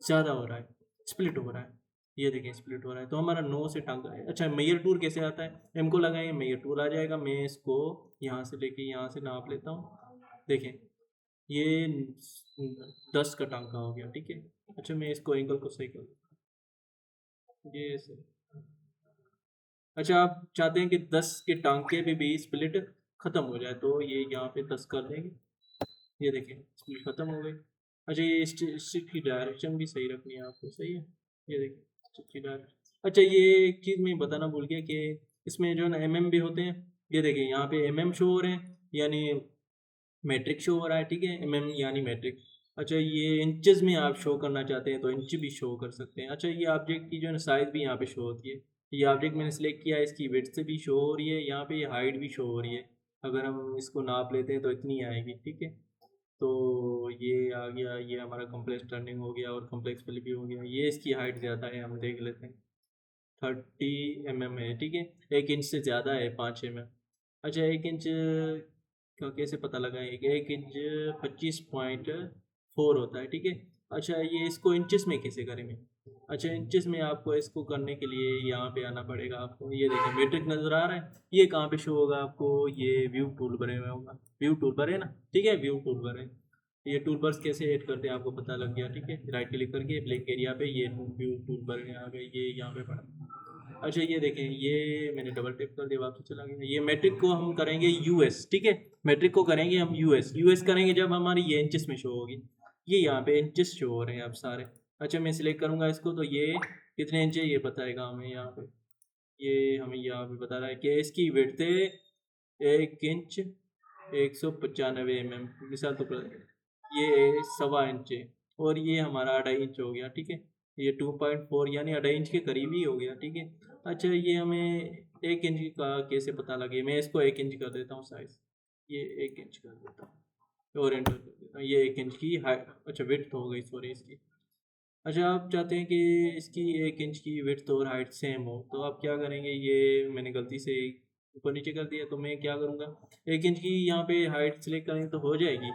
ज़्यादा हो रहा है, स्प्लिट हो रहा है। ये देखिए स्प्लिट हो रहा है तो हमारा नो से टांका है। अच्छा मेयर टूल कैसे आता है, एम को लगाएंगे मेयर टूल आ जाएगा, मैं इसको यहाँ से लेके यहाँ से नाप लेता हूँ। देखें ये 10 का टांका हो गया। ठीक है, अच्छा मैं इसको एंगल को सही कर ये सही। अच्छा आप चाहते हैं कि 10 के टांके पे भी स्प्लिट ख़त्म हो जाए तो ये यहाँ पे 10 कर देंगे, ये देखें स्प्लिट ख़त्म हो गई। अच्छा ये स्टिच की डायरेक्शन भी सही रखनी है आपको, सही है, ये देखें स्टिच की डायरेक्शन। अच्छा ये एक चीज़ मैं बताना भूल गया कि इसमें जो है ना भी होते हैं, ये देखें यहाँ पे शो हो रहे हैं, यानी मैट्रिक शो हो रहा है। ठीक है, यानी मैट्रिक। अच्छा ये इंचेस में आप शो करना चाहते हैं तो इंच भी शो कर सकते हैं। अच्छा ये ऑब्जेक्ट की जो है साइज़ भी यहाँ पे शो होती है, ये ऑब्जेक्ट मैंने सेलेक्ट किया है, इसकी विड्थ से भी शो हो रही है, यहाँ पे ये हाइट भी शो हो रही है। अगर हम इसको नाप लेते हैं तो इतनी आएगी। ठीक है, तो ये आ गया, ये हमारा कॉम्प्लेक्स टर्निंग हो गया और कॉम्प्लेक्स फिल भी हो गया। ये इसकी हाइट ज़्यादा है, हम देख लेते हैं 30 mm है। ठीक है, 1 इंच से ज़्यादा है, 5 mm। अच्छा 1 इंच का कैसे पता लगाएं, 1 इंच 25.4 होता है। ठीक है, अच्छा ये इसको इंचेस में कैसे करेंगे, अच्छा इंचेस में आपको इसको करने के लिए यहाँ पे आना पड़ेगा आपको। ये देखिए मीट्रिक नज़र आ रहा है, ये कहाँ पे शो होगा आपको, ये व्यू टूल बार में होगा, व्यू टूल बार है ना। ठीक है, व्यू टूल बार है, ये टूल बार्स कैसे ऐड करते हैं आपको पता लग गया। ठीक है, राइट क्लिक करके ब्लैंक एरिया पे ये व्यू टूल बार में आ गए, ये यहाँ पे पड़ा। अच्छा ये देखें, ये मैंने डबल टैप कर दिया, वापस चला गया। ये मैट्रिक को हम करेंगे यूएस, ठीक है, मैट्रिक को करेंगे हम यूएस। यूएस करेंगे जब हमारी ये इंचेस में शो होगी। ये यहाँ पे इंचेस शो हो रहे हैं अब सारे। अच्छा मैं सिलेक्ट करूँगा इसको, तो ये कितने इंच है ये बताएगा हमें यहाँ पे। ये हमें यहाँ पे बता रहा है कि इसकी विड्थ है 1 इंच 195 mm, मिसाल तो ये 1.25 इंच है, और ये हमारा 2.5 इंच हो गया, ठीक है। ये 2.4 यानी 2.5 इंच के करीब ही हो गया, ठीक है। अच्छा ये हमें 1 इंच का कैसे पता लगे, मैं इसको 1 इंच कर देता हूँ साइज, ये 1 इंच कर देता हूँ और एंटर कर देता हूँ। ये 1 इंच की हाइट, अच्छा विड्थ हो गई सॉरी इसकी। अच्छा आप चाहते हैं कि इसकी 1 इंच की विड्थ और हाइट सेम हो, तो आप क्या करेंगे, ये मैंने गलती से ऊपर नीचे कर दिया, तो मैं क्या करूँगा, 1 इंच की यहाँ पे हाइट सेलेक्ट करेंगे तो हो जाएगी,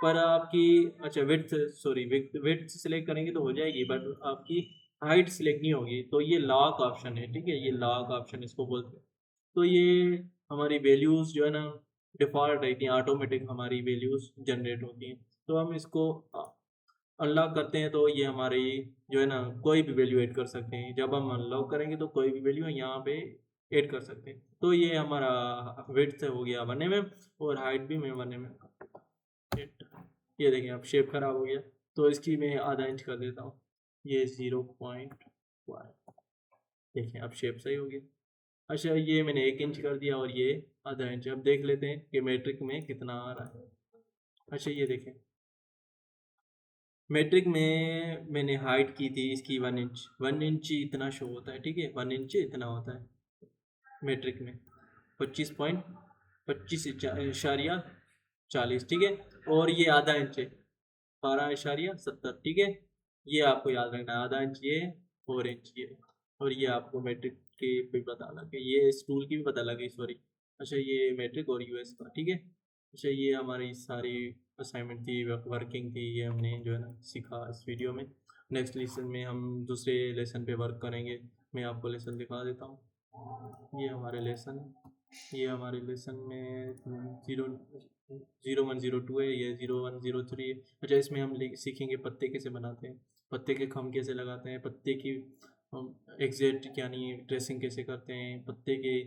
पर आपकी, अच्छा विड्थ सॉरी विड्थ सेलेक्ट करेंगे तो हो जाएगी, बट आपकी हाइट सेलेक्ट नहीं होगी। तो ये लॉक ऑप्शन है, ठीक है, ये लॉक ऑप्शन इसको बोलते हैं। तो ये हमारी वैल्यूज़ जो है ना डिफ़ॉल्ट रहती हैं, ऑटोमेटिक हमारी वैल्यूज़ जनरेट होती हैं। तो हम इसको अनलॉक करते हैं, तो ये हमारी जो है ना कोई भी वैल्यू ऐड कर सकते हैं। जब हम अनलॉक करेंगे तो कोई भी वैल्यू यहाँ पे ऐड कर सकते हैं। तो ये हमारा विड्थ हो गया 1 mm और हाइट भी मैं 1 mm। ये देखिए अब शेप खराब हो गया, तो इसकी मैं आधा इंच कर देता हूँ, ये 0.5। देखिए अब शेप सही हो गया। अच्छा ये मैंने 1 इंच कर दिया और ये आधा इंच। अब देख लेते हैं कि मैट्रिक में कितना आ रहा है। अच्छा ये देखें, मैट्रिक में मैंने हाइट की थी इसकी 1 इंच, 1 इंच इतना शो होता है, ठीक है, 1 इंच इतना होता है मैट्रिक में, 25.40, ठीक है। और ये आधा इंच है 12.70, ठीक है। ये आपको याद रखना है, आधा इंच ये, 4 इंच ये, और ये आपको मैट्रिक के भी पता लगे, ये स्कूल की भी पता लगे सॉरी। अच्छा ये मैट्रिक और यूएस का, ठीक है। अच्छा ये हमारी सारी असाइनमेंट थी, वर्किंग थी, ये हमने जो है ना सीखा इस वीडियो में। नेक्स्ट लेसन में हम दूसरे लेसन पे वर्क करेंगे। मैं आपको लेसन दिखा देता हूँ, ये हमारे लेसन है, ये हमारे लेसन में 0 0102 है, ये 0103 है। अच्छा इसमें हम सीखेंगे पत्ते कैसे बनाते हैं, पत्ते के खम कैसे लगाते हैं, पत्ते की एग्जैक्ट यानी ड्रेसिंग कैसे करते हैं, पत्ते के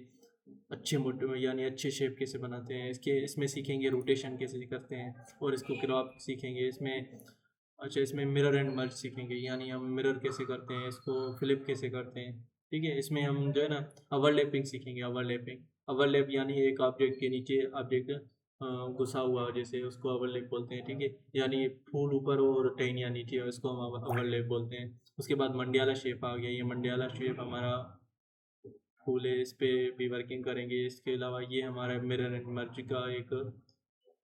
अच्छे मोटे यानी अच्छे शेप कैसे बनाते हैं, इसके इसमें सीखेंगे रोटेशन कैसे करते हैं, और इसको क्रॉप सीखेंगे इसमें। अच्छा इसमें मिरर एंड मर्ज सीखेंगे, यानी हम मिरर कैसे करते हैं, इसको फ्लिप कैसे करते हैं, ठीक है। इसमें हम जो है ना ओवरलैपिंग सीखेंगे, ओवरलैपिंग, ओवरलैप यानी एक ऑब्जेक्ट के नीचे ऑब्जेक्ट घुसा हुआ जैसे, उसको ओवरलैप बोलते हैं, ठीक है। यानी फूल ऊपर और टहनियाँ नीचे, उसको हम ओवरलैप बोलते हैं। उसके बाद मंडियाला शेप आ गया, ये मंडियाला शेप हमारा फूल है, इस पे भी वर्किंग करेंगे। इसके अलावा ये हमारा मिरर एंड मर्ज का एक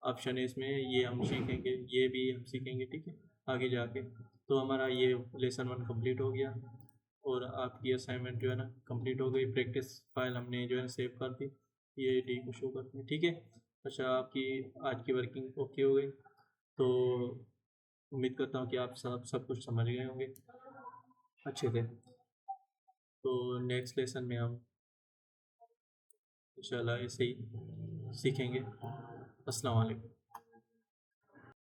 ऑप्शन है, इसमें ये हम सीखेंगे, ये भी हम सीखेंगे, ठीक है, आगे जाके। तो हमारा ये लेसन 1 कंप्लीट हो गया, और आपकी असाइनमेंट जो है ना कंप्लीट हो गई। प्रैक्टिस फाइल हमने जो है सेव कर दी, ये डी को शो करते हैं, ठीक है। अच्छा आपकी आज की वर्किंग ओके हो गई, तो उम्मीद करता हूँ कि आप सब कुछ समझ गए होंगे अच्छे से। तो नेक्स्ट लेसन में हम इंशाल्लाह ऐसे ही सीखेंगे। अस्सलाम वालेकुम।